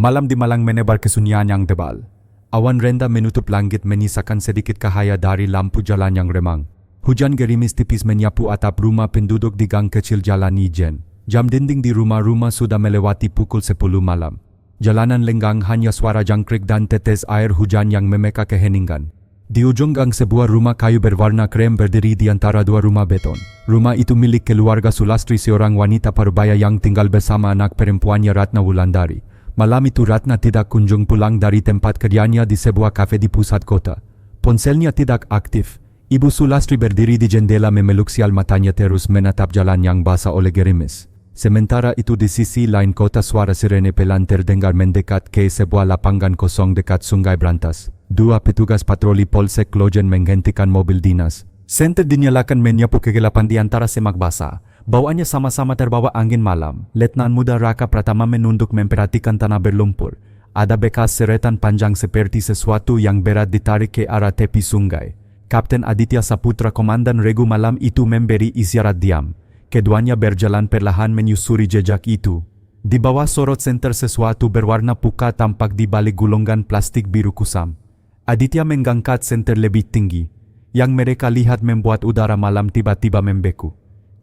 Malam di Malang menebar kesunyian yang tebal. Awan rendah menutup langit menyisakan sedikit cahaya dari lampu jalan yang remang. Hujan gerimis tipis menyapu atap rumah penduduk di gang kecil Jalan Ijen. Jam dinding di rumah-rumah sudah melewati pukul 10 malam. Jalanan lenggang hanya suara jangkrik dan tetes air hujan yang memeka keheningan. Di ujung gang sebuah rumah kayu berwarna krem berdiri di antara dua rumah beton. Rumah itu milik keluarga Sulastri, seorang wanita parubaya yang tinggal bersama anak perempuannya Ratna Wulandari. Malam itu Ratna tidak kunjung pulang dari tempat kerjanya di sebuah kafe di pusat kota. Ponselnya tidak aktif. Ibu Sulastri berdiri di jendela memeluk sial, matanya terus menatap jalan yang basah oleh gerimis. Sementara itu di sisi lain kota suara sirene pelan terdengar mendekat ke sebuah lapangan kosong dekat Sungai Brantas. Dua petugas patroli Polsek Klojen menghentikan mobil dinas. Senter dinyalakan menyapu kegelapan di antara semak basah. Bawaannya sama-sama terbawa angin malam. Letnan Muda Raka Pratama menunduk memperhatikan tanah berlumpur. Ada bekas seretan panjang seperti sesuatu yang berat ditarik ke arah tepi sungai. Kapten Aditya Saputra, komandan regu malam itu, memberi isyarat diam. Keduanya berjalan perlahan menyusuri jejak itu. Di bawah sorot senter sesuatu berwarna pukat tampak di balik gulungan plastik biru kusam. Aditya mengangkat senter lebih tinggi. Yang mereka lihat membuat udara malam tiba-tiba membeku.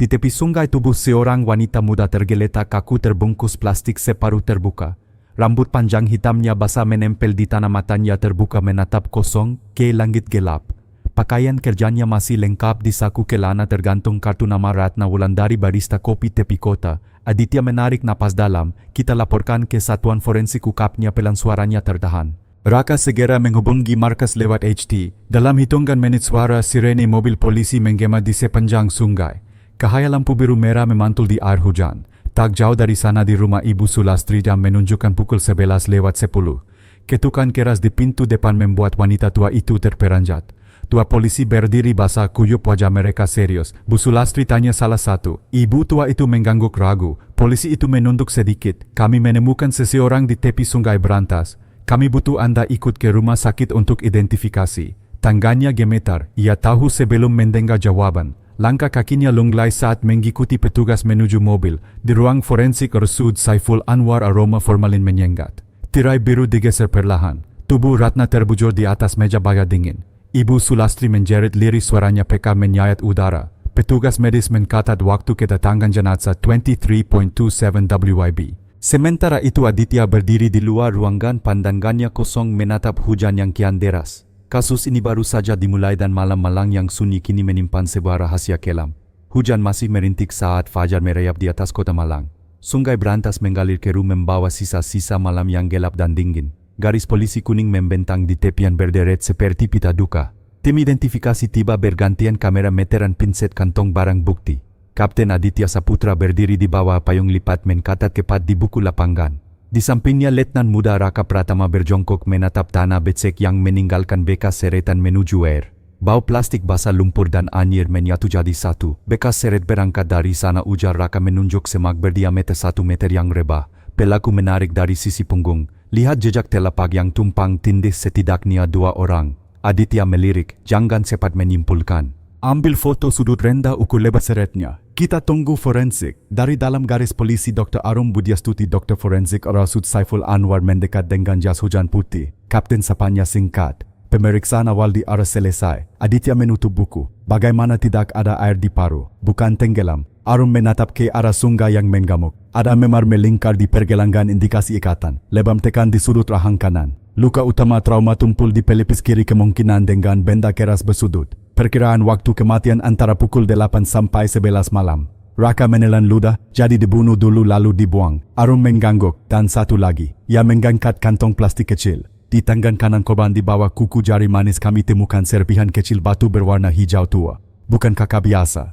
Di tepi sungai tubuh seorang wanita muda tergeletak kaku terbungkus plastik separuh terbuka. Rambut panjang hitamnya basah menempel di tanah, matanya terbuka menatap kosong ke langit gelap. Pakaian kerjanya masih lengkap, di saku kelana tergantung kartu nama Ratna Wulandari, barista kopi tepi kota. Aditya menarik napas dalam. Kita laporkan ke satuan forensik, ukapnya pelan, suaranya tertahan. Raka segera menghubungi markas lewat HT. Dalam hitungan menit suara sirene mobil polisi menggema di sepanjang sungai. Cahaya lampu biru merah memantul di air hujan. Tak jauh dari sana di rumah Ibu Sulastri jam menunjukkan pukul 11:10. Ketukan keras di pintu depan membuat wanita tua itu terperanjat. Dua polisi berdiri basah kuyup, wajah mereka serius. Bu Sulastri tanya salah satu. Ibu tua itu mengangguk ragu. Polisi itu menunduk sedikit. Kami menemukan seseorang di tepi Sungai Brantas. Kami butuh Anda ikut ke rumah sakit untuk identifikasi. Tangannya gemetar. Ia tahu sebelum mendengar jawaban. Langkah kakinya lunglai saat mengikuti petugas menuju mobil. Di ruang forensik RSUD Saiful Anwar, aroma formalin menyengat. Tirai biru digeser perlahan. Tubuh Ratna terbujur di atas meja baja dingin. Ibu Sulastri menjerit lirih, suaranya peka menyayat udara. Petugas medis mencatat waktu kedatangan jenazah 23.27 WIB. Sementara itu Aditya berdiri di luar ruangan, pandangannya kosong menatap hujan yang kian deras. Kasus ini baru saja dimulai dan malam Malang yang sunyi kini menyimpan sebuah rahasia kelam. Hujan masih merintik saat fajar merayap di atas kota Malang. Sungai Brantas mengalir keruh membawa sisa-sisa malam yang gelap dan dingin. Garis polisi kuning membentang di tepian berderet seperti pita duka. Tim identifikasi tiba bergantian kamera meteran pinset kantong barang bukti. Kapten Aditya Saputra berdiri di bawah payung lipat mencatat kepat di buku lapangan. Di sampingnya Letnan Muda Raka Pratama berjongkok menatap tanah becek yang meninggalkan bekas seretan menuju air. Bau plastik basah, lumpur dan anyir menyatu jadi satu. Bekas seret berangkat dari sana, ujar Raka menunjuk semak berdiameter 1 meter yang rebah. Pelaku menarik dari sisi punggung. Lihat jejak telapak yang tumpang tindih, setidaknya 2 orang. Aditya melirik, jangan cepat menyimpulkan. Ambil foto sudut rendah ukur lebar seretnya. Kita tunggu forensik. Dari dalam garis polisi Dr. Arum Budiastuti, Dr. Forensik RSUD Saiful Anwar mendekat dengan jas hujan putih. Kapten sapanya singkat. Pemeriksaan awal di arah selesai. Aditya menutup buku. Bagaimana tidak ada air di paru? Bukan tenggelam. Arum menatap ke arah sungai yang menggamuk. Ada memar melingkar di pergelangan, indikasi ikatan. Lebam tekan di sudut rahang kanan. Luka utama trauma tumpul di pelipis kiri, kemungkinan dengan benda keras bersudut. Perkiraan waktu kematian antara pukul 8 sampai 11 malam. Raka menelan ludah, jadi dibunuh dulu lalu dibuang. Arum mengangguk, dan satu lagi. Ia mengangkat kantong plastik kecil. Di tangan kanan korban di bawah kuku jari manis kami temukan serpihan kecil batu berwarna hijau tua. Bukan kakak biasa.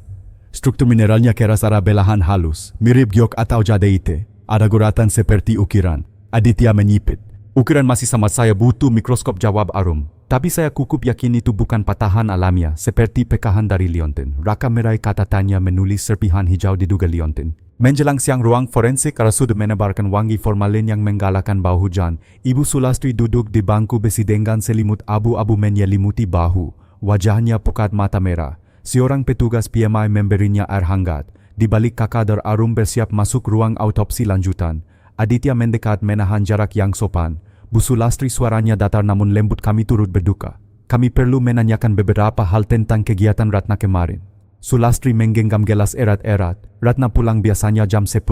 Struktur mineralnya keras, arah belahan halus, mirip giok atau jadeite. Ada guratan seperti ukiran. Aditya menyipit. Ukiran masih sama, saya butuh mikroskop, jawab Arum. Tapi saya cukup yakin itu bukan patahan alamiah, seperti pekahan dari liontin. Raka meraih katatannya menulis serpihan hijau diduga liontin. Menjelang siang ruang forensik RSUD menebarkan wangi formalin yang menggalakkan bau hujan. Ibu Sulastri duduk di bangku besi dengan selimut abu-abu menyelimuti bahu. Wajahnya pucat, mata merah. Seorang petugas PMI memberinya air hangat. Di balik kakadar Arum bersiap masuk ruang autopsi lanjutan. Aditya mendekat menahan jarak yang sopan. Bu Sulastri suaranya datar namun lembut, kami turut berduka. Kami perlu menanyakan beberapa hal tentang kegiatan Ratna kemarin. Sulastri menggenggam gelas erat-erat. Ratna pulang biasanya jam 10.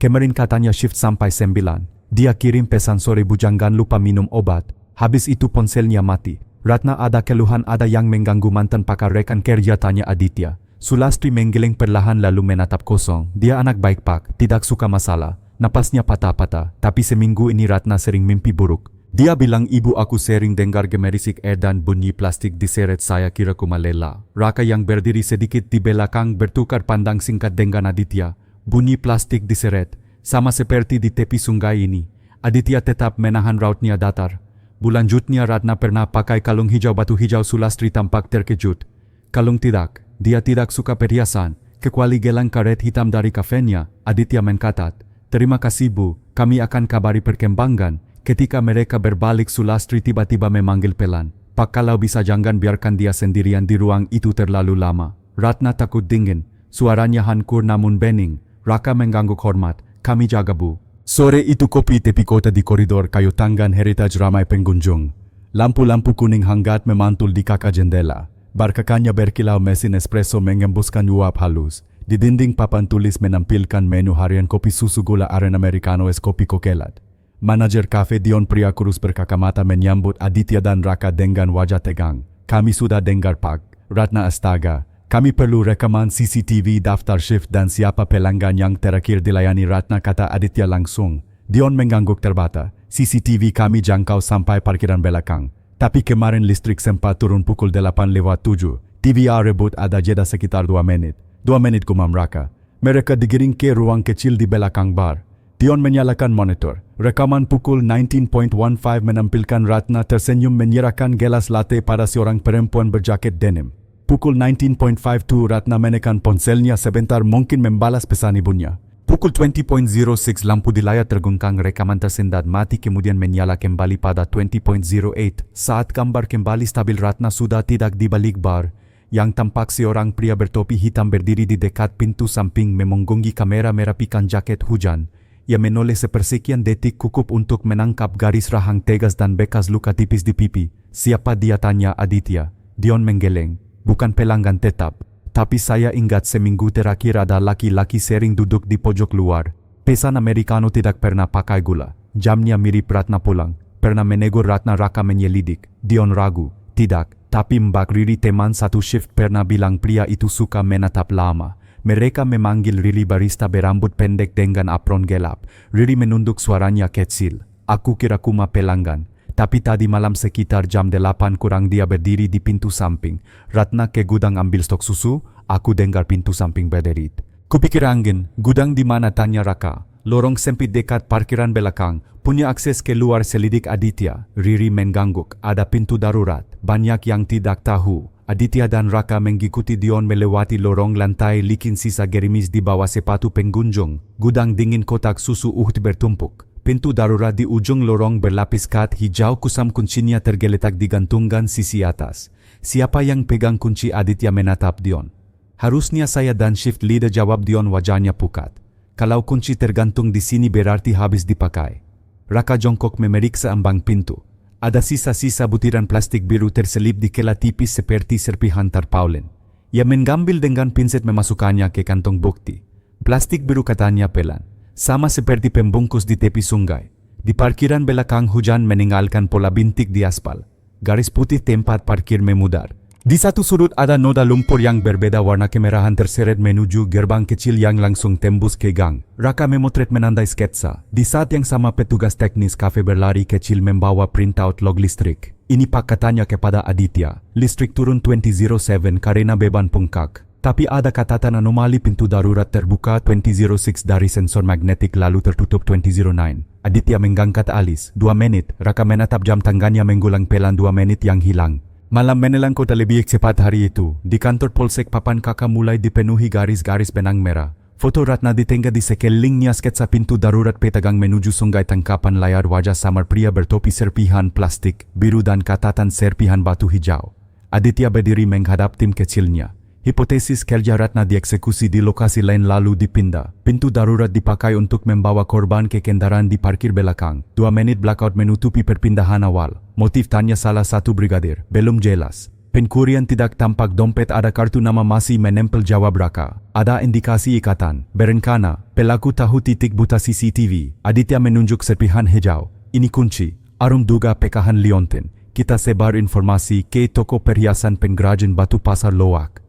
Kemarin katanya shift sampai 9. Dia kirim pesan sore, Bu jangan lupa minum obat. Habis itu ponselnya mati. Ratna ada keluhan, ada yang mengganggu mantan pakar rekan kerja, tanya Aditya. Sulastri menggeleng perlahan lalu menatap kosong. Dia anak baik pak, tidak suka masalah. Napasnya patah-patah, tapi seminggu ini Ratna sering mimpi buruk. Dia bilang ibu aku sering dengar gemerisik air dan bunyi plastik diseret, saya kira kumalela. Raka yang berdiri sedikit di belakang bertukar pandang singkat dengan Aditya. Bunyi plastik diseret, sama seperti di tepi sungai ini. Aditya tetap menahan rautnya datar. Bulanjutnya Ratna pernah pakai kalung hijau batu hijau. Sulastri tampak terkejut. Kalung tidak, dia tidak suka perhiasan, kecuali gelang karet hitam dari kafenya. Aditya mencatat. Terima kasih Bu, kami akan kabari perkembangan. Ketika mereka berbalik, Sulastri tiba-tiba memanggil pelan. Pak, kalau bisa jangan biarkan dia sendirian di ruang itu terlalu lama. Ratna takut dingin, suaranya hancur namun bening. Raka mengangguk hormat, kami jaga Bu. Sore itu kopi tepi kota di koridor kayu tanggan Heritage ramai pengunjung. Lampu-lampu kuning hangat memantul di kakak jendela. Bar kakaknya berkilau mesin espresso mengembuskan uap halus. Di dinding papan tulis menampilkan menu harian kopi susu gula aren americano es kopi kokelat. Manajer kafe Dion pria kurus berkacamata menyambut Aditya dan Raka dengan wajah tegang. Kami sudah dengar Pak. Ratna astaga. Kami perlu rekaman CCTV, daftar shift dan siapa pelanggan yang terakhir dilayani, Ratna kata Aditya langsung. Dion mengangguk terbata. CCTV kami jangkau sampai parkiran belakang. Tapi kemarin listrik sempat turun pukul 8:07. TVR rebut ada jeda sekitar 2 menit. 2 menit gumam Raka. Mereka digiring ke ruang kecil di belakang bar. Dion menyalakan monitor. Rekaman pukul 19.15 menampilkan Ratna tersenyum menyerahkan gelas latte pada seorang perempuan berjaket denim. Pukul 19.52 Ratna menekan ponselnya sebentar, mungkin membalas pesan ibunya. Pukul 20.06 lampu di layar tergungkang, rekaman tersendat mati kemudian menyala kembali pada 20.08. Saat gambar kembali stabil, Ratna sudah tidak di balik bar. Yang tampak seorang pria bertopi hitam berdiri di dekat pintu samping memonggongi kamera merapikan jaket hujan. Ia menoleh sepersekian detik cukup untuk menangkap garis rahang tegas dan bekas luka tipis di pipi. Siapa dia, tanya Aditya. Dion menggeleng. Bukan pelanggan tetap. Tapi saya ingat seminggu terakhir ada laki-laki sering duduk di pojok luar. Pesan americano, tidak pernah pakai gula. Jamnya mirip Ratna pulang. Pernah menegur Ratna. Raka menyelidik. Dion ragu. Tidak. Tapi Mbak Riri teman satu shift pernah bilang pria itu suka menatap lama. Mereka memanggil Riri barista berambut pendek dengan apron gelap. Riri menunduk, suaranya kecil. Aku kira kuma pelanggan. Tapi tadi malam sekitar jam 8 kurang dia berdiri di pintu samping. Ratna ke gudang ambil stok susu. Aku dengar pintu samping berderit. Kupikir angin. Gudang di mana, tanya Raka. Lorong sempit dekat parkiran belakang. Punya akses keluar, selidik Aditya. Riri mengangguk. Ada pintu darurat. Banyak yang tidak tahu. Aditya dan Raka mengikuti Dion melewati lorong lantai licin, sisa gerimis di bawah sepatu pengunjung. Gudang dingin, kotak susu bertumpuk. Pintu darurat di ujung lorong berlapis kat hijau kusam, kuncinya tergeletak di gantungan sisi atas. Siapa yang pegang kunci? Aditya menatap Dion. Harusnya saya dan shift leader, jawab Dion wajahnya pucat. Kalau kunci tergantung di sini berarti habis dipakai. Raka jongkok memeriksa ambang pintu. Ada sisa-sisa butiran plastik biru terselip di kela tipis seperti serpihan tarpaulin. Ia mengambil dengan pinset, memasukkannya ke kantong bukti. Plastik biru, katanya pelan. Sama seperti pembungkus di tepi sungai. Di parkiran belakang hujan meninggalkan pola bintik di aspal. Garis putih tempat parkir memudar. Di satu sudut ada noda lumpur yang berbeda warna kemerahan terseret menuju gerbang kecil yang langsung tembus ke gang. Raka memotret menandai sketsa. Di saat yang sama petugas teknis kafe berlari kecil membawa printout log listrik. Ini Pak, katanya kepada Aditya. Listrik turun 2007 karena beban pengkak. Tapi ada catatan anomali, pintu darurat terbuka 2006 dari sensor magnetik lalu tertutup 2009. Aditya menggangkat alis. 2 menit. Raka menatap jam tangannya menggulang pelan. 2 menit yang hilang. Malam menelan kota lebih cepat hari itu. Di kantor Polsek papan kakak mulai dipenuhi garis-garis benang merah. Foto Ratna ditengah di sekelilingnya, sketsa pintu darurat petegang menuju sungai, tangkapan layar wajah samar pria bertopi serpihan plastik biru dan catatan serpihan batu hijau. Aditya berdiri menghadap tim kecilnya. Hipotesis kerja Ratna dieksekusi di lokasi lain lalu dipindah. Pintu darurat dipakai untuk membawa korban ke kendaraan di parkir belakang. 2 menit blackout menutupi perpindahan awal. Motif tanya salah satu brigadir. Belum jelas. Pencurian tidak tampak dompet ada kartu nama masih menempel jawab Raka. Ada indikasi ikatan. Berencana, pelaku tahu titik buta CCTV. Aditya menunjuk serpihan hijau. Ini kunci. Arum duga pekahan Liontin. Kita sebar informasi ke toko perhiasan pengrajin batu pasar Loak.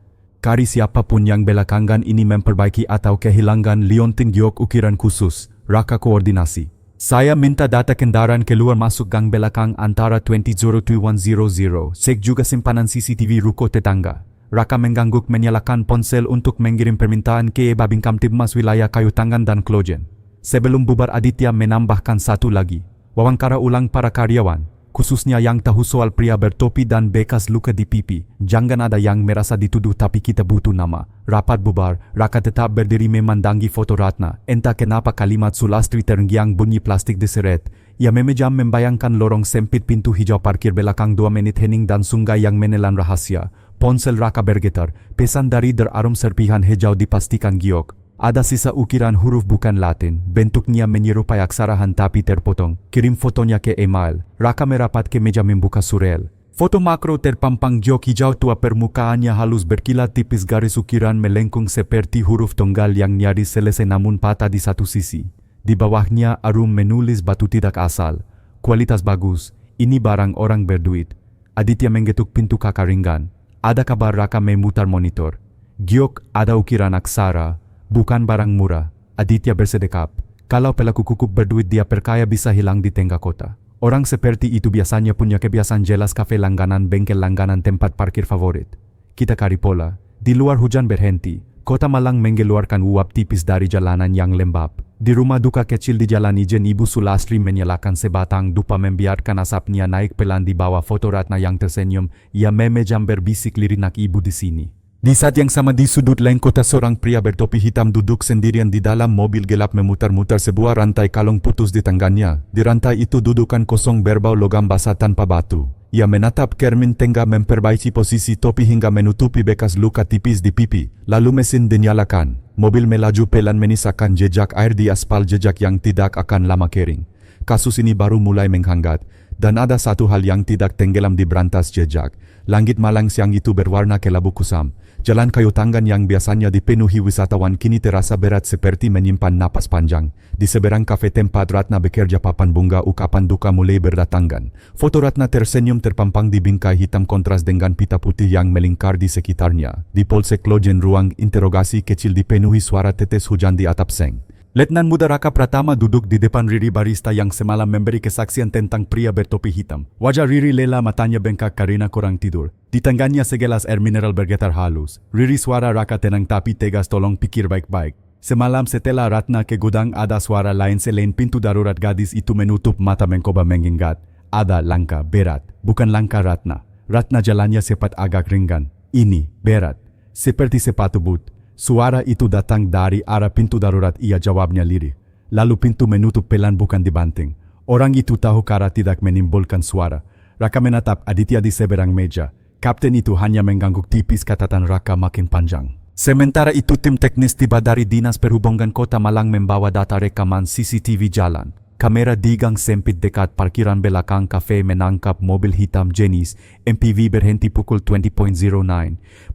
Kari siapapun yang belakangan ini memperbaiki atau kehilangan Liontin Giok ukiran khusus. Raka koordinasi. Saya minta data kendaraan keluar masuk gang belakang antara 20-2100. Cek juga simpanan CCTV ruko tetangga. Raka mengangguk menyalakan ponsel untuk mengirim permintaan ke Babin Kamtibmas wilayah Kayu Tangan dan Klojen. Sebelum bubar Aditya menambahkan satu lagi. Wawancara ulang para karyawan, khususnya yang tahu soal pria bertopi dan bekas luka di pipi. Jangan ada yang merasa dituduh tapi kita butuh nama. Rapat bubar, Raka tetap berdiri memandangi foto Ratna. Entah kenapa kalimat Sulastri terngiang bunyi plastik diseret. Ia memejam membayangkan lorong sempit pintu hijau parkir belakang 2 menit hening dan sungai yang menelan rahasia. Ponsel Raka bergetar, pesan dari derarum serpihan hijau dipastikan Giok. Ada sisa ukiran huruf bukan Latin, bentuknya menyerupai aksarahan tapi terpotong. Kirim fotonya ke email. Raka merapat ke meja membuka surel. Foto makro terpampang Giok hijau tua, permukaannya halus berkilat tipis, garis ukiran melengkung seperti huruf tunggal yang nyaris selesai namun patah di satu sisi. Di bawahnya Arum menulis batu tidak asal. Kualitas bagus, ini barang orang berduit. Aditya menggetuk pintu kakak ringgan. Ada kabar. Raka memutar monitor. Giok, ada ukiran aksara. Bukan barang murah. Aditya bersedekap. Kalau pelaku kukup berduit dia perkaya bisa hilang di tengah kota. Orang seperti itu biasanya punya kebiasaan jelas, kafe langganan, bengkel langganan, tempat parkir favorit. Kita cari pola. Di luar hujan berhenti. Kota Malang mengeluarkan uap tipis dari jalanan yang lembab. Di rumah duka kecil di Jalan Ijen, Ibu Sulastri menyalakan sebatang dupa membiarkan asapnya naik pelan di bawah foto Ratna yang tersenyum. Ia memejam berbisik, lirinak ibu di sini. Di saat yang sama di sudut lain kota seorang pria bertopi hitam duduk sendirian di dalam mobil gelap memutar-mutar sebuah rantai kalung putus di tangannya. Di rantai itu dudukan kosong berbau logam basah tanpa batu. Ia menatap cermin tengah memperbaiki posisi topi hingga menutupi bekas luka tipis di pipi. Lalu mesin dinyalakan. Mobil melaju pelan menyisakan jejak air di aspal, jejak yang tidak akan lama kering. Kasus ini baru mulai menghangat. Dan ada satu hal yang tidak tenggelam di berantas jejak. Langit Malang siang itu berwarna kelabu kusam. Jalan Kayu Tangan yang biasanya dipenuhi wisatawan kini terasa berat seperti menyimpan napas panjang. Di seberang kafe tempat Ratna bekerja, papan bunga ukapan duka mulai berdatangan. Foto Ratna tersenyum terpampang di bingkai hitam kontras dengan pita putih yang melingkar di sekitarnya. Di Polsek Klojen ruang interogasi kecil dipenuhi suara tetes hujan di atap seng. Letnan Muda Raka Pratama duduk di depan Riri, barista yang semalam memberi kesaksian tentang pria bertopi hitam. Wajah Riri lela, matanya bengkak karena kurang tidur. Di tangannya segelas air mineral bergetar halus. Riri, suara Raka tenang tapi tegas, tolong pikir baik-baik. Semalam setelah Ratna ke gudang ada suara lain selain pintu darurat. Gadis itu menutup mata mencoba mengingat. Ada langkah berat, bukan langkah Ratna. Ratna jalannya cepat, agak ringgan. Ini berat, seperti sepatu boot. Suara itu datang dari arah pintu darurat, ia jawabnya lirih. Lalu pintu menutup pelan, bukan dibanting. Orang itu tahu cara tidak menimbulkan suara. Raka menatap Aditya di seberang meja. Kapten itu hanya mengangguk tipis, catatan Raka makin panjang. Sementara itu tim teknis tiba dari Dinas Perhubungan Kota Malang membawa data rekaman CCTV jalan. Kamera di gang sempit dekat parkiran belakang kafe menangkap mobil hitam jenis MPV berhenti pukul 20.09.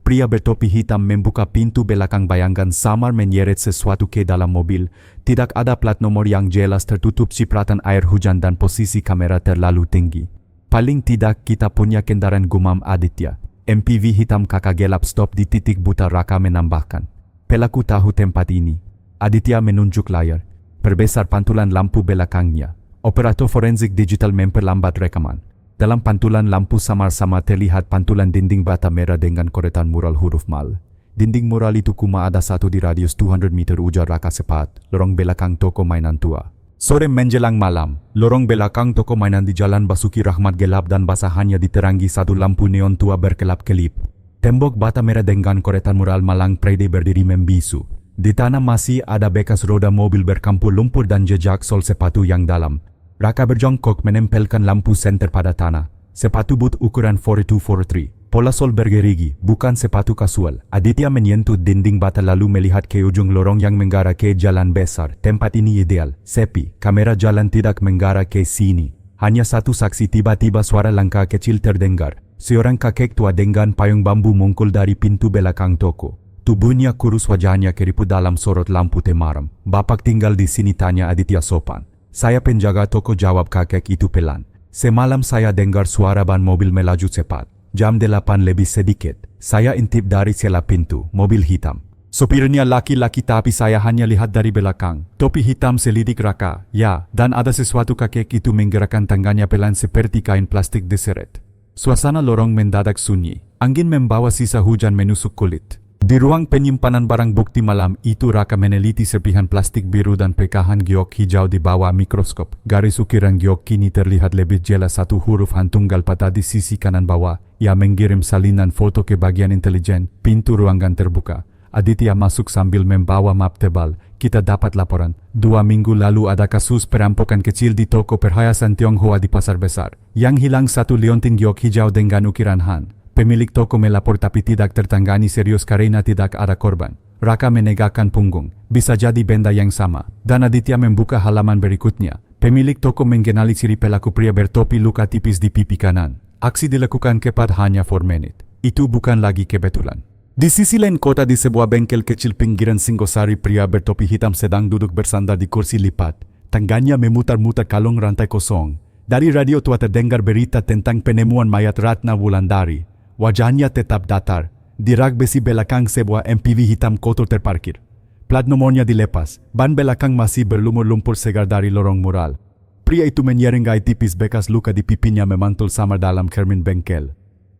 Pria bertopi hitam membuka pintu belakang, bayangkan samar menyeret sesuatu ke dalam mobil. Tidak ada plat nomor yang jelas, tertutup cipratan air hujan dan posisi kamera terlalu tinggi. Paling tidak kita punya kendaraan, gumam Aditya. MPV hitam kakak gelap stop di titik buta, Raka menambahkan. Pelaku tahu tempat ini. Aditya menunjuk layar. Perbesar pantulan lampu belakangnya. Operator forensik digital memperlambat rekaman. Dalam pantulan lampu samar-samar terlihat pantulan dinding bata merah dengan koretan mural huruf mal. Dinding mural itu cuma ada satu di radius 200 meter, ujar Raka cepat. Lorong belakang toko mainan tua. Sore menjelang malam, lorong belakang toko mainan di Jalan Basuki Rahmat gelap dan basah, hanya diterangi satu lampu neon tua berkelap-kelip. Tembok bata merah dengan koretan mural Malang Pride berdiri membisu. Di tanah masih ada bekas roda mobil bercampur lumpur dan jejak sol sepatu yang dalam. Raka berjongkok menempelkan lampu senter pada tanah. Sepatu boot ukuran 4243. Pola sol bergerigi, bukan sepatu kasual. Aditya menyentuh dinding bata lalu melihat ke ujung lorong yang mengarah ke jalan besar. Tempat ini ideal, sepi, kamera jalan tidak mengarah ke sini. Hanya satu saksi, tiba-tiba suara langkah kecil terdengar. Seorang kakek tua dengan payung bambu muncul dari pintu belakang toko. Tubuhnya kurus, wajahnya keriput dalam sorot lampu temaram. "Bapak tinggal di sini?" tanya Aditya sopan. "Saya penjaga toko," jawab kakek itu pelan. "Semalam saya dengar suara ban mobil melaju cepat. Jam 8 lebih sedikit. Saya intip dari celah pintu, mobil hitam. Sopirnya laki-laki tapi saya hanya lihat dari belakang. Topi hitam," selidik Raka. "Ya, dan ada sesuatu." Kakek itu menggerakkan tangannya pelan seperti kain plastik diseret. Suasana lorong mendadak sunyi. Angin membawa sisa hujan menusuk kulit. Di ruang penyimpanan barang bukti malam itu Raka meneliti serpihan plastik biru dan pekahan giok hijau di bawah mikroskop. Garis ukiran giok kini terlihat lebih jelas, satu huruf Han tunggal patah di sisi kanan bawah. Ia mengirim salinan foto ke bagian intelijen. Pintu ruangan terbuka. Aditya masuk sambil membawa map tebal. "Kita dapat laporan. 2 minggu lalu ada kasus perampokan kecil di toko perhiasan Tionghoa di Pasar Besar. Yang hilang satu liontin giok hijau dengan ukiran Han. Pemilik toko melapor tapi tidak tertangani serius karena tidak ada korban." Raka menegakkan punggung. Bisa jadi benda yang sama. Dan Aditya membuka halaman berikutnya. Pemilik toko mengenali ciri pelaku, pria bertopi, luka tipis di pipi kanan. Aksi dilakukan cepat, hanya 4 menit. Itu bukan lagi kebetulan. Di sisi lain kota, di sebuah bengkel kecil pinggiran Singosari, pria bertopi hitam sedang duduk bersandar di kursi lipat. Tangannya memutar-mutar kalung rantai kosong. Dari radio tua terdengar berita tentang penemuan mayat Ratna Wulandari. Wajahnya tetap datar. Di rak besi belakang sebuah MPV hitam kotor terparkir. Plat nomornya dilepas. Ban belakang masih berlumur lumpur segar dari lorong mural. Pria itu menyeringai tipis, bekas luka di pipinya memantul samar dalam cermin bengkel.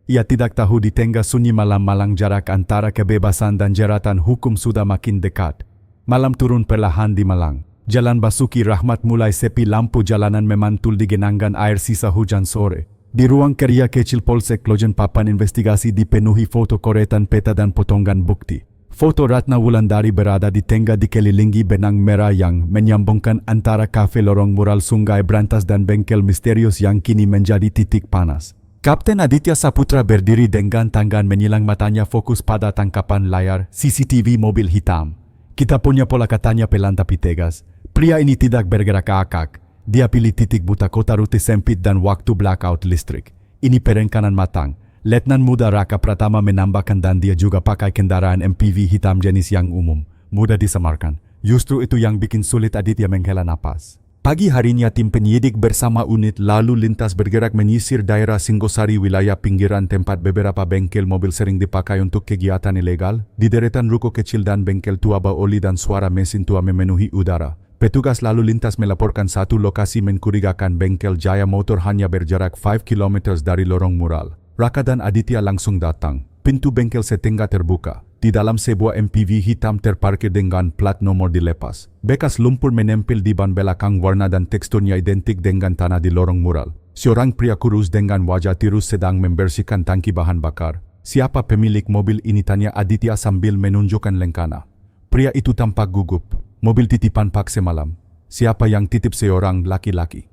Ia tidak tahu di tengah sunyi malam jarak antara kebebasan dan jeratan hukum sudah makin dekat. Malam turun perlahan di Malang. Jalan Basuki Rahmat mulai sepi, lampu jalanan memantul di genangan air sisa hujan sore. Di ruang kerja kecil Polsek Klojen, papan investigasi dipenuhi foto koretan, peta dan potongan bukti. Foto Ratna Wulandari berada di tengah dikelilingi benang merah yang menyambungkan antara kafe, lorong mural, sungai berantas dan bengkel misterius yang kini menjadi titik panas. Kapten Aditya Saputra berdiri dengan tangan menyilang, matanya fokus pada tangkapan layar CCTV mobil hitam. "Kita punya pola," katanya pelan tapi tegas. Pria ini tidak bergerak akak. Dia pilih titik buta kota, rute sempit dan waktu blackout listrik. Ini perencanaan matang. Letnan muda Raka Pratama menambahkan, dan dia juga pakai kendaraan MPV hitam jenis yang umum, mudah disamarkan. Justru itu yang bikin sulit Aditya menghela napas. Pagi harinya tim penyidik bersama unit lalu lintas bergerak menyisir daerah Singosari, wilayah pinggiran tempat beberapa bengkel mobil sering dipakai untuk kegiatan ilegal. Di deretan ruko kecil dan bengkel tua, bau oli dan suara mesin tua memenuhi udara. Petugas lalu lintas melaporkan satu lokasi mencurigakan, bengkel Jaya Motor hanya berjarak 5 km dari lorong mural. Raka dan Aditya langsung datang. Pintu bengkel setengah terbuka. Di dalam sebuah MPV hitam terparkir dengan plat nomor dilepas. Bekas lumpur menempel di ban belakang, warna dan teksturnya identik dengan tanah di lorong mural. Seorang pria kurus dengan wajah tirus sedang membersihkan tangki bahan bakar. "Siapa pemilik mobil ini?" tanya Aditya sambil menunjukkan lengkana. Pria itu tampak gugup. "Mobil titipan Pak semalam." "Siapa yang titip?" "Seorang laki-laki.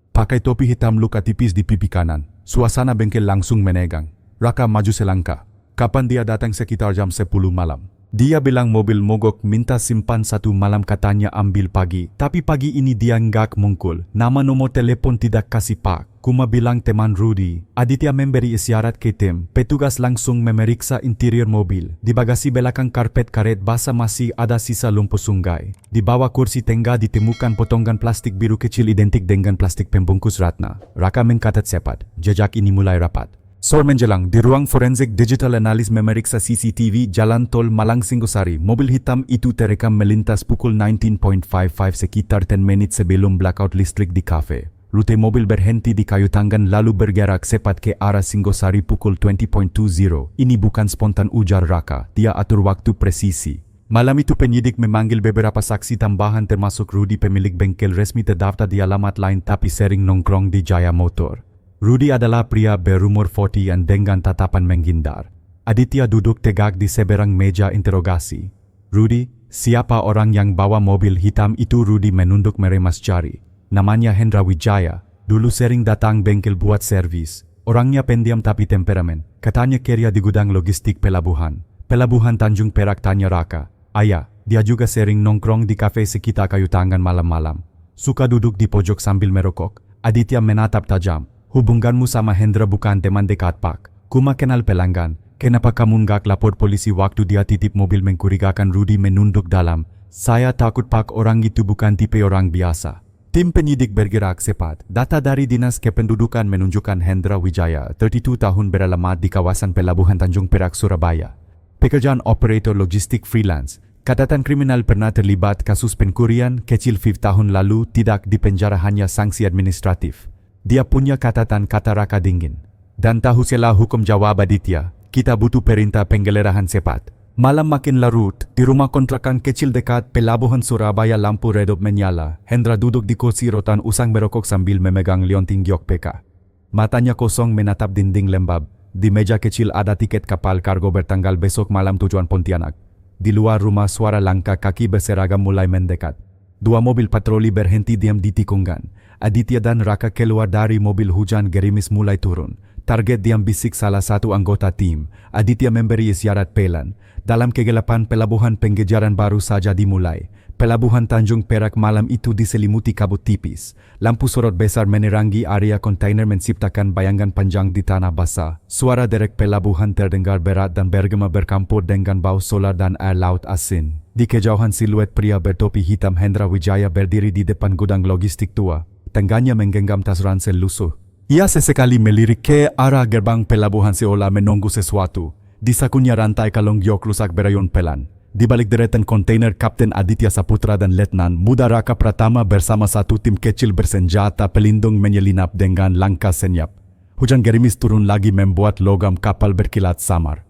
Pakai topi hitam, luka tipis di pipi kanan." Suasana bengkel langsung menegang. Raka maju selangkah. "Kapan dia datang?" "Sekitar jam 10 malam. Dia bilang mobil mogok, minta simpan 1 malam, katanya ambil pagi. Tapi pagi ini dia nggak muncul. Nama nomor telepon tidak kasih Pak. Kuma bilang teman Rudy." Aditya memberi isyarat ke tim. Petugas langsung memeriksa interior mobil. Di bagasi belakang karpet karet basah masih ada sisa lumpur sungai. Di bawah kursi tengah ditemukan potongan plastik biru kecil identik dengan plastik pembungkus Ratna. Raka mencatat cepat. Jejak ini mulai rapat. Sore menjelang, di ruang forensik digital analis memeriksa CCTV jalan tol Malang Singosari. Mobil hitam itu terekam melintas pukul 19.55 sekitar 10 menit sebelum blackout listrik di kafe. Rute mobil berhenti di kayu tanggan lalu bergerak cepat ke arah Singosari pukul 20.20. "Ini bukan spontan," ujar Raka. "Dia atur waktu presisi." Malam itu penyidik memanggil beberapa saksi tambahan termasuk Rudy, pemilik bengkel resmi terdaftar di alamat lain tapi sering nongkrong di Jaya Motor. Rudy adalah pria berumur 40 dengan tatapan menghindar. Aditya duduk tegak di seberang meja interogasi. "Rudy, siapa orang yang bawa mobil hitam itu?" Rudy menunduk meremas jari. "Namanya Hendra Wijaya. Dulu sering datang bengkel buat servis. Orangnya pendiam tapi temperamen. Katanya kerja di gudang logistik pelabuhan. Pelabuhan Tanjung Perak, tanya Raka. Ayah, dia juga sering nongkrong di kafe sekitar Kayu Tangan malam-malam. Suka duduk di pojok sambil merokok. Aditya menatap tajam. Hubunganmu sama Hendra bukan teman dekat Pak. Kuma kenal pelanggan. Kenapa kamu nggak lapor polisi waktu dia titip mobil mencurigakan? Rudy menunduk dalam. Saya takut Pak, orang itu bukan tipe orang biasa. Tim penyidik bergerak cepat. Data dari Dinas Kependudukan menunjukkan Hendra Wijaya, 32 tahun, beralamat di kawasan Pelabuhan Tanjung Perak, Surabaya. Pekerjaan operator logistik freelance. Catatan kriminal, pernah terlibat kasus pencurian kecil 5 tahun lalu, tidak dipenjara, hanya sanksi administratif. Dia punya catatan, kata Raka dingin. Dan tahu celah hukum, jawab Aditya. Kita butuh perintah penggeledahan cepat. Malam makin larut, di rumah kontrakan kecil dekat Pelabuhan Surabaya lampu redup menyala. Hendra duduk di kursi rotan usang berokok sambil memegang liontin giok PK. Matanya kosong menatap dinding lembab. Di meja kecil ada tiket kapal kargo bertanggal besok malam tujuan Pontianak. Di luar rumah suara langkah kaki berseragam mulai mendekat. 2 mobil patroli berhenti diam di tikungan. Aditya dan Raka keluar dari mobil, hujan gerimis mulai turun. Target diam, bisik salah satu anggota tim. Aditya memberi isyarat pelan. Dalam kegelapan pelabuhan, pengejaran baru saja dimulai. Pelabuhan Tanjung Perak malam itu diselimuti kabut tipis. Lampu sorot besar menerangi area kontainer menciptakan bayangan panjang di tanah basah. Suara derek pelabuhan terdengar berat dan bergema bercampur dengan bau solar dan air laut asin. Di kejauhan siluet pria bertopi hitam Hendra Wijaya berdiri di depan gudang logistik tua. Tangannya menggenggam tas ransel lusuh. Ia sesekali melirik ke arah gerbang pelabuhan seolah menunggu sesuatu. Di sakunya rantai kalung giok rusak berayon pelan. Di balik deretan kontainer, Kapten Aditya Saputra dan Letnan Muda Raka Pratama bersama satu tim kecil bersenjata pelindung menyelinap dengan langkah senyap. Hujan gerimis turun lagi membuat logam kapal berkilat samar.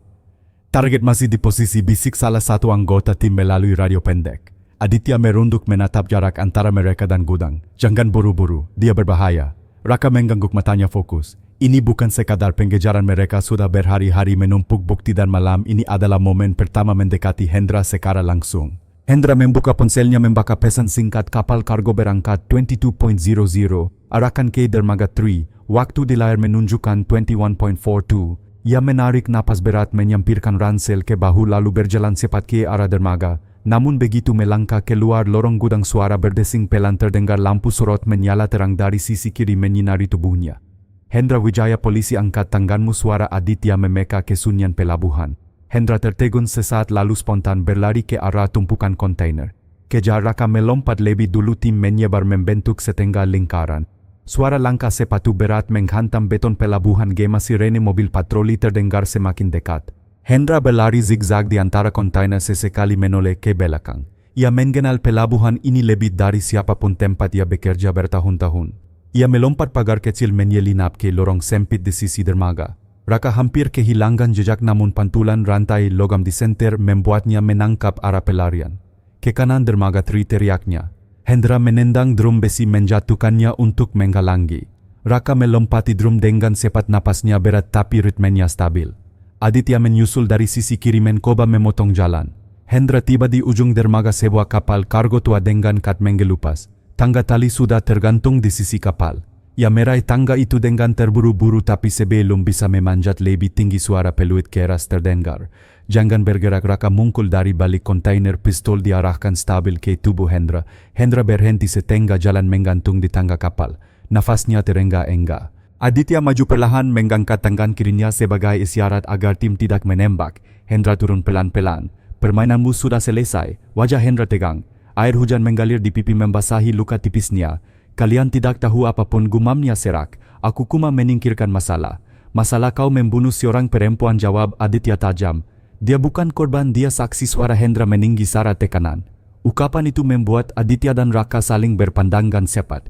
Target masih di posisi, bisik salah satu anggota tim melalui radio pendek. Aditya merunduk menatap jarak antara mereka dan gudang. Jangan buru-buru, dia berbahaya. Raka mengangguk, matanya fokus. Ini bukan sekadar pengejaran, mereka sudah berhari-hari menumpuk bukti dan malam ini adalah momen pertama mendekati Hendra secara langsung. Hendra membuka ponselnya, membaca pesan singkat. Kapal kargo berangkat 22.00, arahkan ke dermaga 3. Waktu di layar menunjukkan 21.42. Ia menarik napas berat, menyampirkan ransel ke bahu lalu berjalan cepat ke arah dermaga. Namun begitu melangkah keluar lorong gudang, suara berdesing pelan terdengar. Lampu sorot menyala terang dari sisi kiri menyinari tubuhnya. Hendra Wijaya, polisi, angkat tanganmu, suara Aditya memeka kesunyian pelabuhan. Hendra tertegun sesaat lalu spontan berlari ke arah tumpukan kontainer. Kejar Raka melompat lebih dulu, tim menyebar membentuk setengah lingkaran. Suara langkah sepatu berat menghantam beton pelabuhan, gema sirene mobil patroli terdengar semakin dekat. Hendra berlari zigzag di antara kontainer, sesekali menoleh ke belakang. Ia mengenal pelabuhan ini lebih dari siapapun, tempat ia bekerja bertahun-tahun. Ia melompat pagar kecil menyelinap ke lorong sempit di sisi dermaga. Raka hampir kehilangan jejak, namun pantulan rantai logam di senter membuatnya menangkap arah pelarian. Ke kanan dermaga 3, teriaknya. Hendra menendang drum besi menjatuhkannya untuk menghalangi. Raka melompati drum dengan cepat, napasnya berat tapi ritmenya stabil. Aditya menyusul dari sisi kiri, mencoba memotong jalan. Hendra tiba di ujung dermaga sebuah kapal kargo tua dengan kat menggelupas. Tangga tali sudah tergantung di sisi kapal. Ia meraih tangga itu dengan terburu-buru, tapi sebelum bisa memanjat lebih tinggi, suara peluit keras terdengar. Jangan bergerak, Raka mungkul dari balik kontainer, pistol diarahkan stabil ke tubuh Hendra. Hendra berhenti setengah jalan menggantung di tangga kapal. Nafasnya terengah-engah. Aditya maju perlahan mengangkat tangan kirinya sebagai isyarat agar tim tidak menembak. Hendra turun pelan-pelan. Permainanmu sudah selesai. Wajah Hendra tegang. Air hujan mengalir di pipi membasahi luka tipisnya. Kalian tidak tahu apapun, gumamnya serak. Aku cuma menyingkirkan masalah. Masalah kau membunuh seorang perempuan, jawab Aditya tajam. Dia bukan korban, dia saksi, suara Hendra meninggi syarat tekanan. Ukapan itu membuat Aditya dan Raka saling berpandangan cepat.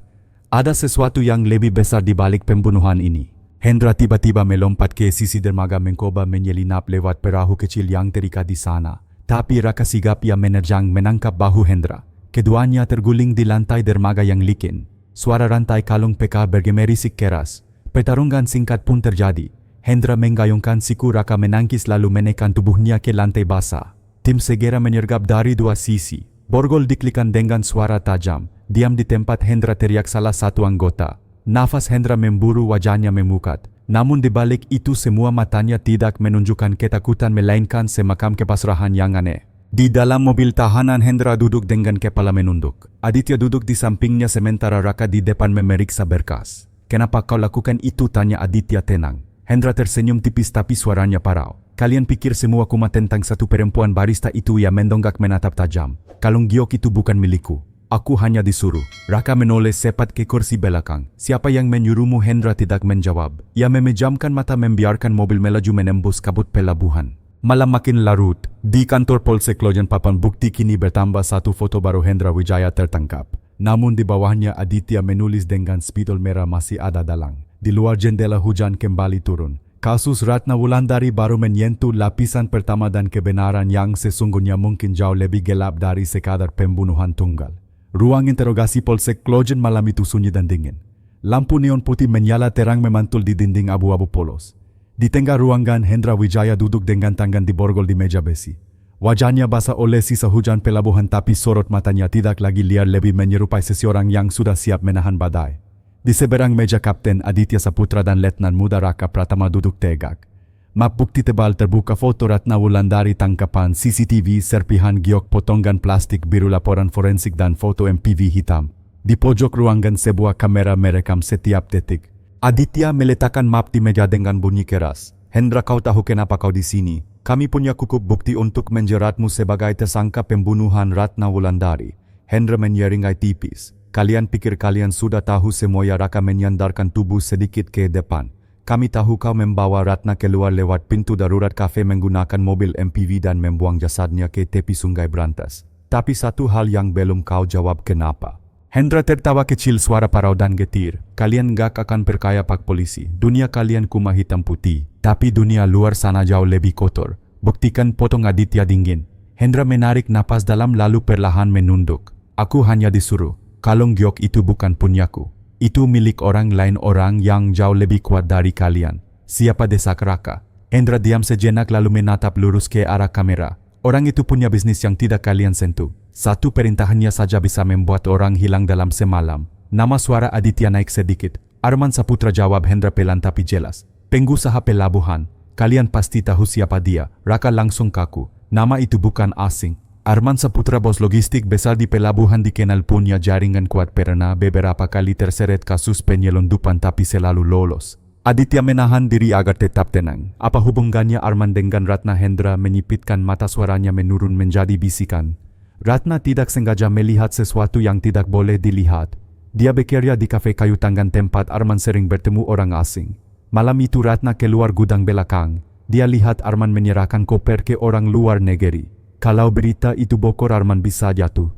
Ada sesuatu yang lebih besar di balik pembunuhan ini. Hendra tiba-tiba melompat ke sisi dermaga, mencoba menyelinap lewat perahu kecil yang terikat di sana. Tapi Raka sigap, ia menerjang menangkap bahu Hendra. Keduanya terguling di lantai dermaga yang licin. Suara rantai kalung PK bergemerisik keras. Pertarungan singkat pun terjadi. Hendra menggayungkan siku, Raka menangkis lalu menekan tubuhnya ke lantai basah. Tim segera menyergap dari 2 sisi. Borgol diklikan dengan suara tajam. Diam di tempat, Hendra, teriak salah satu anggota. Nafas Hendra memburu, wajahnya memukat. Namun di balik itu semua matanya tidak menunjukkan ketakutan melainkan semacam kepasrahan yang aneh. Di dalam mobil tahanan Hendra duduk dengan kepala menunduk. Aditya duduk di sampingnya sementara Raka di depan memeriksa berkas. "Kenapa kau lakukan itu?" tanya Aditya tenang. Hendra tersenyum tipis tapi suaranya parau. "Kalian pikir semua kuma tentang satu perempuan barista itu?" Ia mendongak menatap tajam. "Kalung giok itu bukan milikku. Aku hanya disuruh." Raka menoleh cepat ke kursi belakang. "Siapa yang menyuruhmu?" Hendra tidak menjawab. Ia memejamkan mata membiarkan mobil melaju menembus kabut pelabuhan. Malam makin larut. Di kantor Polsek Klojen papan bukti kini bertambah. Satu foto baru Hendra Wijaya tertangkap. Namun di bawahnya Aditya menulis dengan spidol merah, "Masih ada dalang." Di luar jendela hujan kembali turun. Kasus Ratna Wulandari baru menyentuh lapisan pertama dan kebenaran yang sesungguhnya mungkin jauh lebih gelap dari sekadar pembunuhan tunggal. Ruang interogasi Polsek Klojen malam itu sunyi dan dingin. Lampu neon putih menyala terang memantul di dinding abu-abu polos. Di tengah ruangan Hendra Wijaya duduk dengan tangan diborgol di meja besi. Wajahnya basah oleh sisa hujan pelabuhan tapi sorot matanya tidak lagi liar, lebih menyerupai seseorang yang sudah siap menahan badai. Di seberang meja Kapten Aditya Saputra dan Letnan Muda Raka Pratama duduk tegak. Map bukti tebal terbuka, foto Ratna Wulandari, tangkapan CCTV, serpihan giok, potongan plastik biru, laporan forensik dan foto MPV hitam. Di pojok ruangan sebuah kamera merekam setiap detik. Aditya meletakkan map di meja dengan bunyi keras. "Hendra, kau tahu kenapa kau di sini? Kami punya cukup bukti untuk menjeratmu sebagai tersangka pembunuhan Ratna Wulandari." Hendra menyeringai tipis. "Kalian pikir kalian sudah tahu semua?" Ya Raka menyandarkan tubuh sedikit ke depan. "Kami tahu kau membawa Ratna keluar lewat pintu darurat kafe menggunakan mobil MPV dan membuang jasadnya ke tepi sungai Brantas. Tapi satu hal yang belum kau jawab, kenapa?" Hendra tertawa kecil, suara parau dan getir. "Kalian gak akan percaya Pak Polisi. Dunia kalian cuma hitam putih. Tapi dunia luar sana jauh lebih kotor. Buktikan," potong Aditya dingin. Hendra menarik napas dalam lalu perlahan menunduk. "Aku hanya disuruh. Kalung giok itu bukan punyaku. Itu milik orang lain, orang yang jauh lebih kuat dari kalian." "Siapa?" desak Raka. Hendra diam sejenak lalu menatap lurus ke arah kamera. "Orang itu punya bisnis yang tidak kalian sentuh. Satu perintahannya saja bisa membuat orang hilang dalam semalam." Nama suara Aditya naik sedikit. "Arman Saputra," jawab Hendra pelan tapi jelas. "Pengusaha pelabuhan. Kalian pasti tahu siapa dia." Raka langsung kaku. Nama itu bukan asing. Arman Saputra, bos logistik besar di pelabuhan, dikenal punya jaringan kuat, pernah beberapa kali terseret kasus penyelundupan tapi selalu lolos. Aditya menahan diri agar tetap tenang. "Apa hubungannya Arman dengan Ratna?" Hendra menyipitkan mata, suaranya menurun menjadi bisikan. "Ratna tidak sengaja melihat sesuatu yang tidak boleh dilihat. Dia bekerja di kafe kayu tangan tempat Arman sering bertemu orang asing. Malam itu Ratna keluar gudang belakang. Dia lihat Arman menyerahkan koper ke orang luar negeri. Kalau berita itu bokor, Arman bisa jatuh.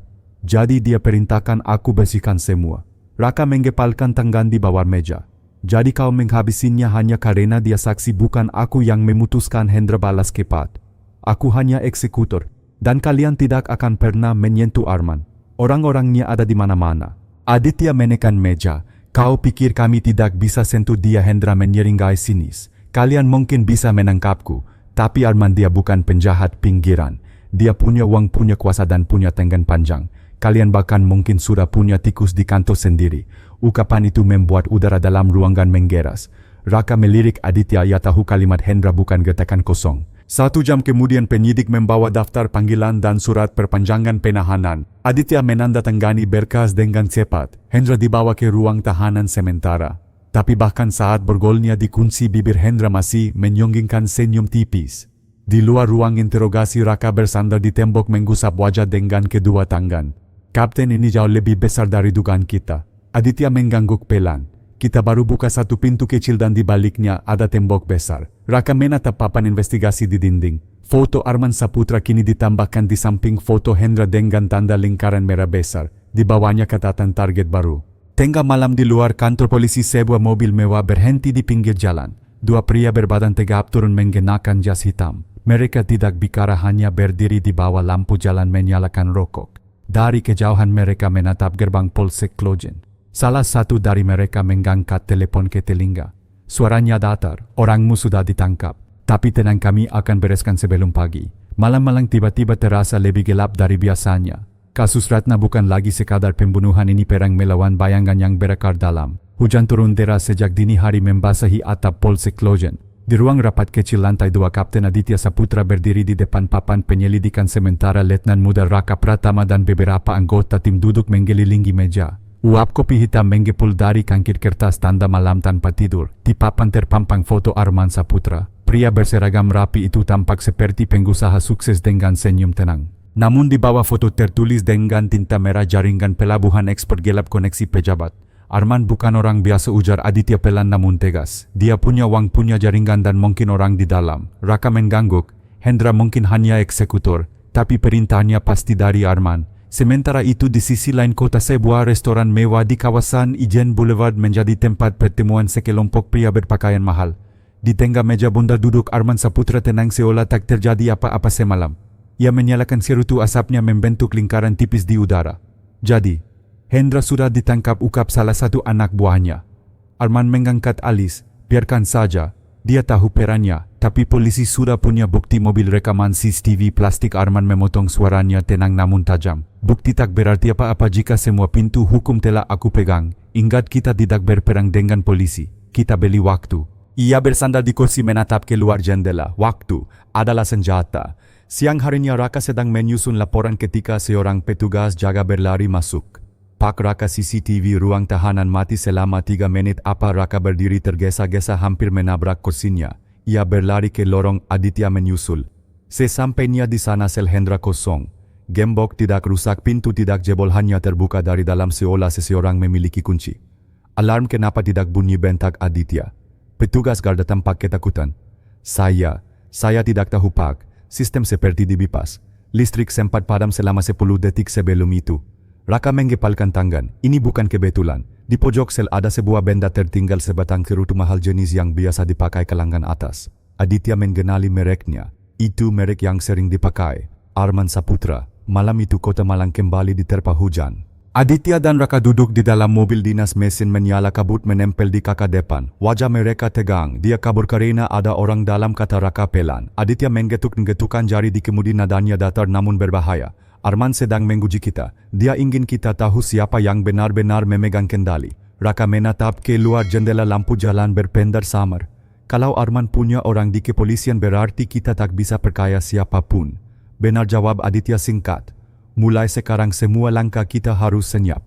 Jadi dia perintahkan aku bersihkan semua." Raka menggepalkan tangan di bawah meja. "Jadi kau menghabisinya hanya karena dia saksi?" "Bukan aku yang memutuskan," Hendra balas cepat. "Aku hanya eksekutor. Dan kalian tidak akan pernah menyentuh Arman. Orang-orangnya ada di mana-mana." Aditya menekan meja. "Kau pikir kami tidak bisa sentuh dia?" Hendra menyeringai sinis. "Kalian mungkin bisa menangkapku, tapi Arman dia bukan penjahat pinggiran. Dia punya uang, punya kuasa dan punya tangan panjang. Kalian bahkan mungkin sudah punya tikus di kantor sendiri." Ucapan itu membuat udara dalam ruangan menggeras. Raka melirik Aditya. Ia tahu kalimat Hendra bukan getakan kosong. 1 jam kemudian penyidik membawa daftar panggilan dan surat perpanjangan penahanan. Aditya menandatangani berkas dengan cepat. Hendra dibawa ke ruang tahanan sementara. Tapi bahkan saat borgolnya dikunci, bibir Hendra masih menyunggingkan senyum tipis. Di luar ruang interogasi, Raka bersandar di tembok menggusap wajah dengan kedua tangan. "Kapten, ini jauh lebih besar dari dugaan kita." Aditya mengangguk pelan. "Kita baru buka satu pintu kecil dan di baliknya ada tembok besar." Raka menatap papan investigasi di dinding. Foto Arman Saputra kini ditambahkan di samping foto Hendra dengan tanda lingkaran merah besar. Di bawahnya catatan target baru. Tengah malam di luar kantor polisi, sebuah mobil mewah berhenti di pinggir jalan. 2 pria berbadan tegap turun mengenakan jas hitam. Mereka tidak bicara, hanya berdiri di bawah lampu jalan menyalakan rokok. Dari kejauhan mereka menatap gerbang Polsek Klojen. Salah satu dari mereka mengangkat telepon ke telinga. Suaranya datar. "Orangmu sudah ditangkap. Tapi tenang, kami akan bereskan sebelum pagi." Malam-malam tiba-tiba terasa lebih gelap dari biasanya. Kasus Ratna bukan lagi sekadar pembunuhan, ini perang melawan bayangan yang berakar dalam. Hujan turun deras sejak dini hari membasahi atap Polsek Lojen. Di ruang rapat kecil lantai 2, Kapten Aditya Saputra berdiri di depan papan penyelidikan, sementara Letnan Muda Raka Pratama dan beberapa anggota tim duduk mengelilingi meja. Uap kopi hitam mengepul dari kangkir kertas tanda malam tanpa tidur. Di papan terpampang foto Arman Saputra. Pria berseragam rapi itu tampak seperti pengusaha sukses dengan senyum tenang. Namun di bawah foto tertulis dengan tinta merah, jaringan pelabuhan ekspor gelap koneksi pejabat. Arman bukan orang biasa, ujar Aditya pelan namun tegas. Dia punya uang, punya jaringan dan mungkin orang di dalam. Raka mengangguk. Hendra mungkin hanya eksekutor, tapi perintahnya pasti dari Arman. Sementara itu di sisi lain kota, sebuah restoran mewah di kawasan Ijen Boulevard menjadi tempat pertemuan sekelompok pria berpakaian mahal. Di tengah meja bundar duduk Arman Saputra tenang seolah tak terjadi apa-apa semalam. Ia menyalakan serutu, asapnya membentuk lingkaran tipis di udara. Jadi, Hendra sudah ditangkap, ukap salah satu anak buahnya. Arman mengangkat alis. Biarkan saja, dia tahu perannya, tapi polisi sudah punya bukti mobil rekaman CCTV plastik. Arman memotong, suaranya tenang namun tajam. Bukti tak berarti apa-apa jika semua pintu hukum telah aku pegang. Ingat, kita tidak berperang dengan polisi, kita beli waktu. Ia bersandar di kursi menatap keluar jendela. Waktu adalah senjata. Siang harinya Raka sedang menyusun laporan ketika seorang petugas jaga berlari masuk. Pak Raka, CCTV ruang tahanan mati selama 3 menit. Apa? Raka berdiri tergesa-gesa hampir menabrak kursinya. Ia berlari ke lorong. Aditya menyusul. Sesampainya di sana sel Hendra kosong. Gembok tidak rusak, pintu tidak jebol, hanya terbuka dari dalam seolah seseorang memiliki kunci. Alarm kenapa tidak bunyi, bentak Aditya. Petugas garda tampak ketakutan. Saya tidak tahu Pak. Sistem seperti dibipas. Listrik sempat padam selama 10 detik sebelum itu. Raka menggepalkan tangan. Ini bukan kebetulan. Di pojok sel ada sebuah benda tertinggal, sebatang cerutu mahal jenis yang biasa dipakai kalangan atas. Aditya mengenali mereknya. Itu merek yang sering dipakai Arman Saputra. Malam itu kota Malang kembali diterpa hujan. Aditya dan Raka duduk di dalam mobil dinas, mesin menyala, kabut menempel di kaki depan. Wajah mereka tegang. Dia kabur karena ada orang dalam, kata Raka pelan. Aditya menggetuk-getukkan jari di kemudi, nadanya datar namun berbahaya. Arman sedang menguji kita. Dia ingin kita tahu siapa yang benar-benar memegang kendali. Raka menatap keluar jendela, lampu jalan berpendar samar. Kalau Arman punya orang di kepolisian, berarti kita tak bisa percaya siapapun. Benar, jawab Aditya singkat. Mulai sekarang semua langkah kita harus senyap.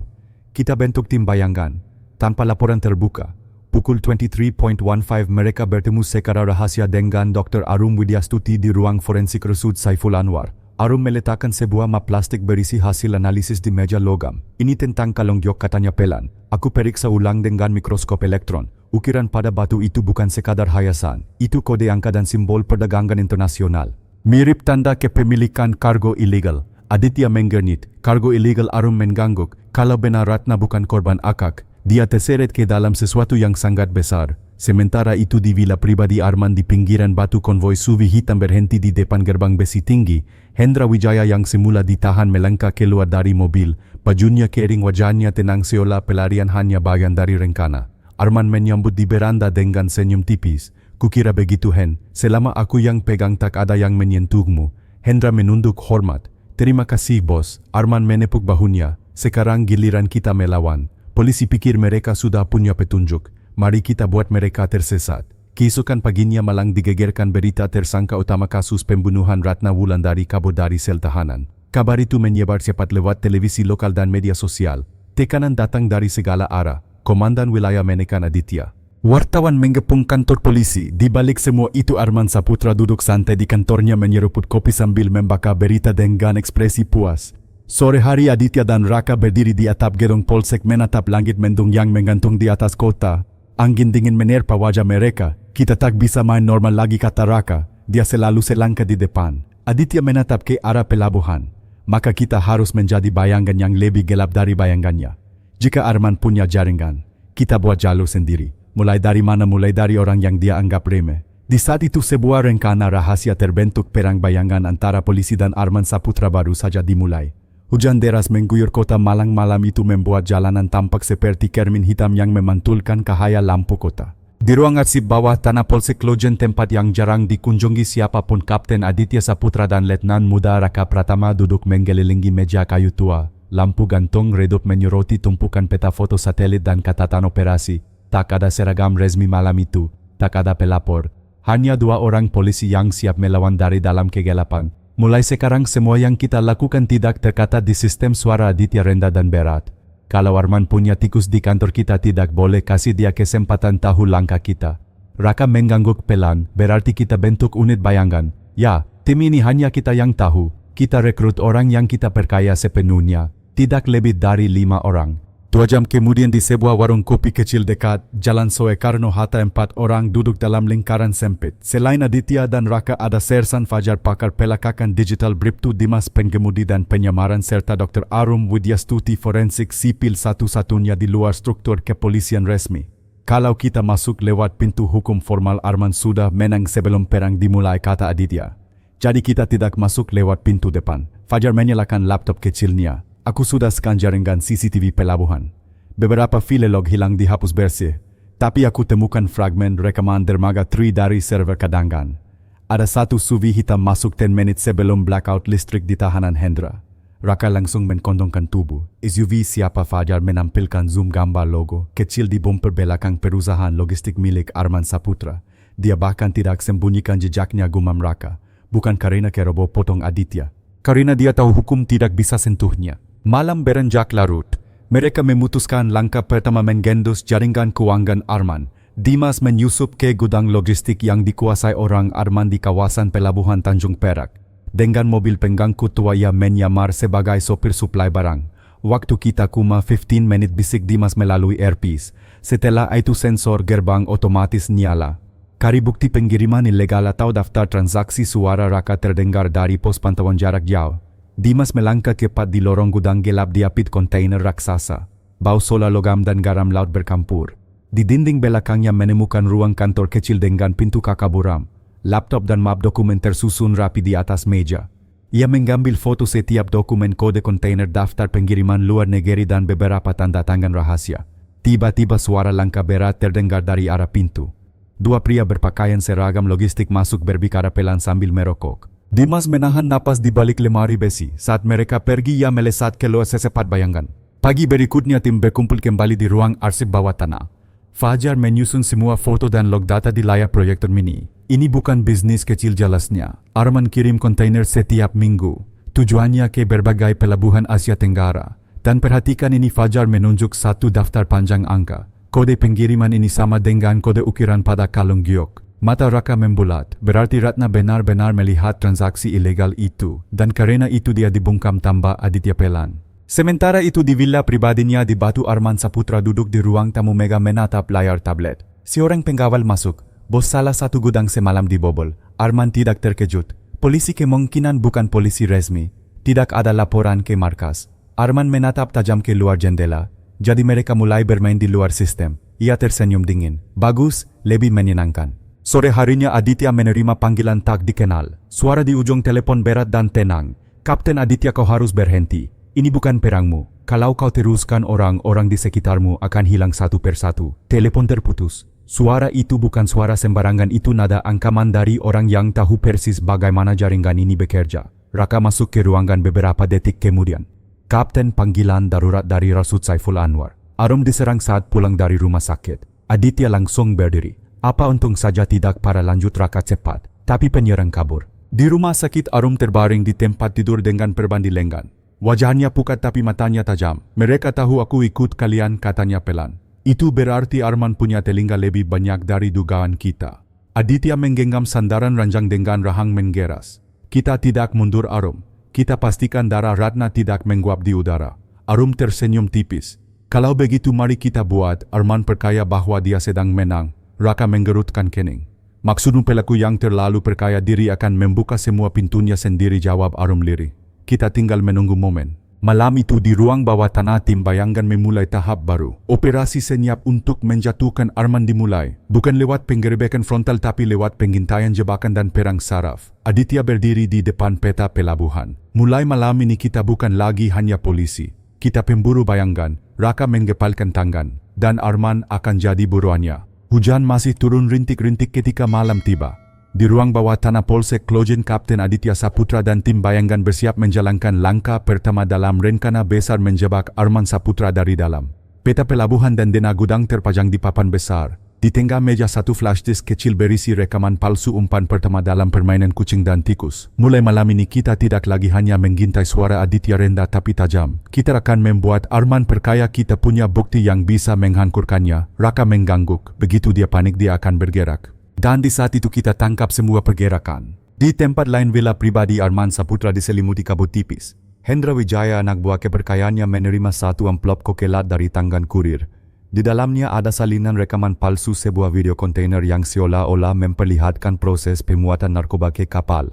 Kita bentuk tim bayangan. Tanpa laporan terbuka. Pukul 23.15 mereka bertemu secara rahasia dengan Dr. Arum Widyastuti di ruang forensik Resud Saiful Anwar. Arum meletakkan sebuah map plastik berisi hasil analisis di meja logam. Ini tentang kalung giok, katanya pelan. Aku periksa ulang dengan mikroskop elektron. Ukiran pada batu itu bukan sekadar hayasan. Itu kode angka dan simbol perdagangan internasional. Mirip tanda kepemilikan kargo ilegal. Aditya menggernit. Kargo ilegal? Arum mengangguk. Kalau benar Ratna bukan korban akak, dia terseret ke dalam sesuatu yang sangat besar. Sementara itu di villa pribadi Arman di pinggiran batu, konvoi SUV hitam berhenti di depan gerbang besi tinggi. Hendra Wijaya yang semula ditahan melangkah keluar dari mobil. Bajunya kering, wajahnya tenang seolah pelarian hanya bagian dari rencana. Arman menyambut di beranda dengan senyum tipis. Kukira begitu Hen, selama aku yang pegang tak ada yang menyentuhmu. Hendra menunduk hormat. Terima kasih bos. Arman menepuk bahunya. Sekarang giliran kita melawan. Polisi pikir mereka sudah punya petunjuk. Mari kita buat mereka tersesat. Keesokan paginya Malang digegerkan berita tersangka utama kasus pembunuhan Ratna Wulandari kabur dari sel tahanan. Kabar itu menyebar cepat lewat televisi lokal dan media sosial. Tekanan datang dari segala arah. Komandan wilayah menekan Aditya. Wartawan mengepung kantor polisi. Di balik semua itu Arman Saputra duduk santai di kantornya menyeruput kopi sambil membaca berita dengan ekspresi puas. Sore hari Aditya dan Raka berdiri di atap gedung Polsek menatap langit mendung yang menggantung di atas kota. Angin dingin menerpa wajah mereka. Kita tak bisa main normal lagi, kata Raka. Dia selalu selangkah di depan. Aditya menatap ke arah pelabuhan. Maka kita harus menjadi bayangan yang lebih gelap dari bayangannya. Jika Arman punya jaringan, kita buat jalur sendiri. Mulai dari mana? Mulai dari orang yang dia anggap remeh. Di saat itu sebuah rencana rahasia terbentuk. Perang bayangan antara polisi dan Arman Saputra baru saja dimulai. Hujan deras mengguyur kota Malang malam itu membuat jalanan tampak seperti cermin hitam yang memantulkan cahaya lampu kota. Di ruang arsip bawah tanah Polsek Lojen, tempat yang jarang dikunjungi siapapun, Kapten Aditya Saputra dan Letnan Muda Raka Pratama duduk mengelilingi meja kayu tua. Lampu gantung redup menyoroti tumpukan peta foto satelit dan catatan operasi. Tak ada seragam resmi malam itu, tak ada pelapor. Hanya 2 orang polisi yang siap melawan dari dalam kegelapan. Mulai sekarang semua yang kita lakukan tidak tercatat di sistem suara Aditya, Renda dan Berat. Kalau Arman punya tikus di kantor, kita tidak boleh kasih dia kesempatan tahu langkah kita. Raka mengangguk pelan, berarti kita bentuk unit bayangan. Ya, tim ini hanya kita yang tahu. Kita rekrut orang yang kita perkaya sepenuhnya. Tidak lebih dari 5 orang. 2 jam kemudian di sebuah warung kopi kecil dekat Jalan Soekarno-Hatta, 4 orang duduk dalam lingkaran sempit. Selain Aditya dan Raka, ada Sersan Fajar, pakar pelakakan digital, Bribtu Dimas, pengemudi dan penyamaran, serta Dr. Arum Widyastuti, forensik sipil, satu-satunya di luar struktur kepolisian resmi. Kalau kita masuk lewat pintu hukum formal, Arman sudah menang sebelum perang dimulai, kata Aditya. Jadi kita tidak masuk lewat pintu depan. Fajar menyalakan laptop kecilnya. Aku sudah scan jaringan CCTV pelabuhan. Beberapa file log hilang dihapus bersih, tapi aku temukan fragmen rekaman dermaga 3 dari server cadangan. Ada satu SUV hitam masuk 10 menit sebelum blackout listrik di tahanan Hendra. Raka langsung mengkondongkan tubuh. SUV siapa? Fajar menampilkan zoom gambar logo kecil di bumper belakang perusahaan logistik milik Arman Saputra. Dia bahkan tidak sembunyikan jejaknya, gumam Raka. Bukan karena keroboh potong Aditya, karena dia tahu hukum tidak bisa sentuhnya. Malam beranjak larut. Mereka memutuskan langkah pertama menggendus jaringan keuangan Arman. Dimas menyusup ke gudang logistik yang dikuasai orang Arman di kawasan pelabuhan Tanjung Perak. Dengan mobil pengangkut tua, ia menyamar sebagai sopir suplai barang. Waktu kita kuma 15 menit, bisik Dimas melalui earpiece. Setelah itu sensor gerbang otomatis nyala. Kari bukti pengiriman ilegal atau daftar transaksi suara Raka terdengar dari pos pantauan jarak jauh. Dimas melangkah cepat di lorong gudang gelap, diapit kontainer raksasa. Bau sola logam dan garam laut bercampur. Di dinding belakangnya menemukan ruang kantor kecil dengan pintu kakak buram. Laptop dan map dokumen tersusun rapi di atas meja. Ia mengambil foto setiap dokumen, kode kontainer, daftar pengiriman luar negeri dan beberapa tanda tangan rahasia. Tiba-tiba suara langkah berat terdengar dari arah pintu. 2 pria berpakaian seragam logistik masuk berbicara pelan sambil merokok. Dimas menahan napas di balik lemari besi. Saat mereka pergi, ia melesat keluar secepat bayangan. Pagi berikutnya tim berkumpul kembali di ruang arsip bawah tanah. Fajar menyusun semua foto dan log data di layar proyektor mini. Ini bukan bisnis kecil, jelasnya. Arman kirim kontainer setiap minggu. Tujuannya ke berbagai pelabuhan Asia Tenggara. Dan perhatikan ini, Fajar menunjuk satu daftar panjang angka. Kode pengiriman ini sama dengan kode ukiran pada kalung giok. Mata Raka membulat, berarti Ratna benar-benar melihat transaksi ilegal itu, dan karena itu dia dibungkam, tambah Aditya pelan. Sementara itu di villa pribadinya di Batu, Arman Saputra duduk di ruang tamu mega menatap layar tablet. Seorang pengawal masuk. Bos salah satu gudang semalam dibobol. Arman tidak terkejut. Polisi kemungkinan bukan polisi resmi. Tidak ada laporan ke markas. Arman menatap tajam ke luar jendela. Jadi mereka mulai bermain di luar sistem. Ia tersenyum dingin. Bagus, lebih menyenangkan. Sore harinya Aditya menerima panggilan tak dikenal. Suara di ujung telepon berat dan tenang. Kapten Aditya, kau harus berhenti. Ini bukan perangmu. Kalau kau teruskan, orang-orang di sekitarmu akan hilang satu persatu. Telepon terputus. Suara itu bukan suara sembarangan, itu nada ancaman dari orang yang tahu persis bagaimana jaringan ini bekerja. Raka masuk ke ruangan beberapa detik kemudian. Kapten, panggilan darurat dari Rasud Saiful Anwar. Arum diserang saat pulang dari rumah sakit. Aditya langsung berdiri. Apa untung saja tidak para lanjut Raka cepat, tapi penyerang kabur. Di rumah sakit Arum terbaring di tempat tidur dengan perban di lengan. Wajahnya pucat tapi matanya tajam. Mereka tahu aku ikut kalian, katanya pelan. Itu berarti Arman punya telinga lebih banyak dari dugaan kita. Aditya menggenggam sandaran ranjang dengan rahang menggeras. Kita tidak mundur, Arum. Kita pastikan darah Ratna tidak menguap di udara. Arum tersenyum tipis. Kalau begitu mari kita buat Arman percaya bahwa dia sedang menang. Raka menggerutkan kening. Maksudmu pelaku yang terlalu percaya diri akan membuka semua pintunya sendiri, jawab Arum lirih. Kita tinggal menunggu momen. Malam itu di ruang bawah tanah tim bayangan memulai tahap baru. Operasi senyap untuk menjatuhkan Arman dimulai. Bukan lewat penggerebekan frontal tapi lewat pengintaian jebakan dan perang saraf. Aditya berdiri di depan peta pelabuhan. Mulai malam ini kita bukan lagi hanya polisi. Kita pemburu bayangan. Raka menggepalkan tangan. Dan Arman akan jadi buruannya. Hujan masih turun rintik-rintik ketika malam tiba. Di ruang bawah tanah Polsek Klojen, Kapten Aditya Saputra dan tim bayangan bersiap menjalankan langkah pertama dalam rencana besar menjebak Arman Saputra dari dalam. Peta pelabuhan dan dena gudang terpajang di papan besar. Di tengah meja satu flash disk kecil berisi rekaman palsu umpan pertama dalam permainan kucing dan tikus. Mulai malam ini kita tidak lagi hanya mengintai suara Aditya rendah tapi tajam. Kita akan membuat Arman perkaya, kita punya bukti yang bisa menghancurkannya. Raka mengangguk. Begitu dia panik dia akan bergerak. Dan di saat itu kita tangkap semua pergerakan. Di tempat lain villa pribadi Arman Saputra diselimuti kabut tipis. Hendra Wijaya, anak buah kepercayaannya, menerima satu amplop kokelat dari tangan kurir. Di dalamnya ada salinan rekaman palsu sebuah video kontainer yang seolah-olah memperlihatkan proses pemuatan narkoba ke kapal.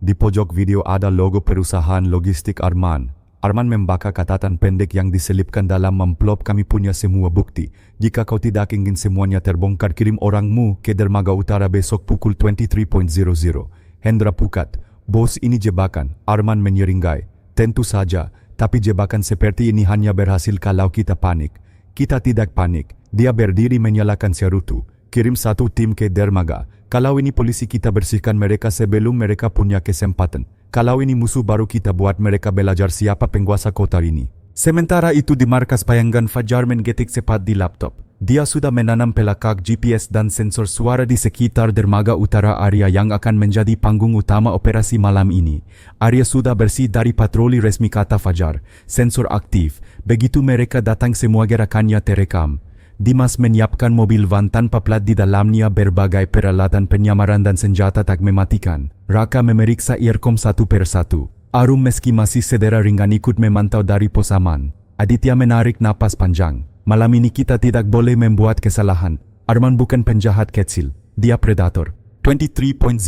Di pojok video ada logo perusahaan logistik Arman. Arman membaca catatan pendek yang diselipkan dalam amplop, kami punya semua bukti. Jika kau tidak ingin semuanya terbongkar, kirim orangmu ke dermaga utara besok pukul 23.00. Hendra pukat. Bos, ini jebakan. Arman menyeringai. Tentu saja, tapi jebakan seperti ini hanya berhasil kalau kita panik. Kita tidak panik. Dia berdiri menyalakan serutu. Kirim satu tim ke dermaga. Kalau ini polisi, kita bersihkan mereka sebelum mereka punya kesempatan. Kalau ini musuh, baru kita buat mereka belajar siapa penguasa kota ini. Sementara itu di markas bayangan, Fajar menggetik cepat di laptop. Dia sudah menanam pelakak GPS dan sensor suara di sekitar dermaga utara, area yang akan menjadi panggung utama operasi malam ini. Area sudah bersih dari patroli resmi, kata Fajar. Sensor aktif. Begitu mereka datang semua gerakannya terekam. Dimas menyiapkan mobil van tanpa plat, di dalamnya berbagai peralatan penyamaran dan senjata tak mematikan. Raka memeriksa earcom satu per satu. Arum meski masih cedera ringan ikut memantau dari pos aman. Aditya menarik napas panjang. Malam ini kita tidak boleh membuat kesalahan. Arman bukan penjahat kecil. Dia predator. 23.00.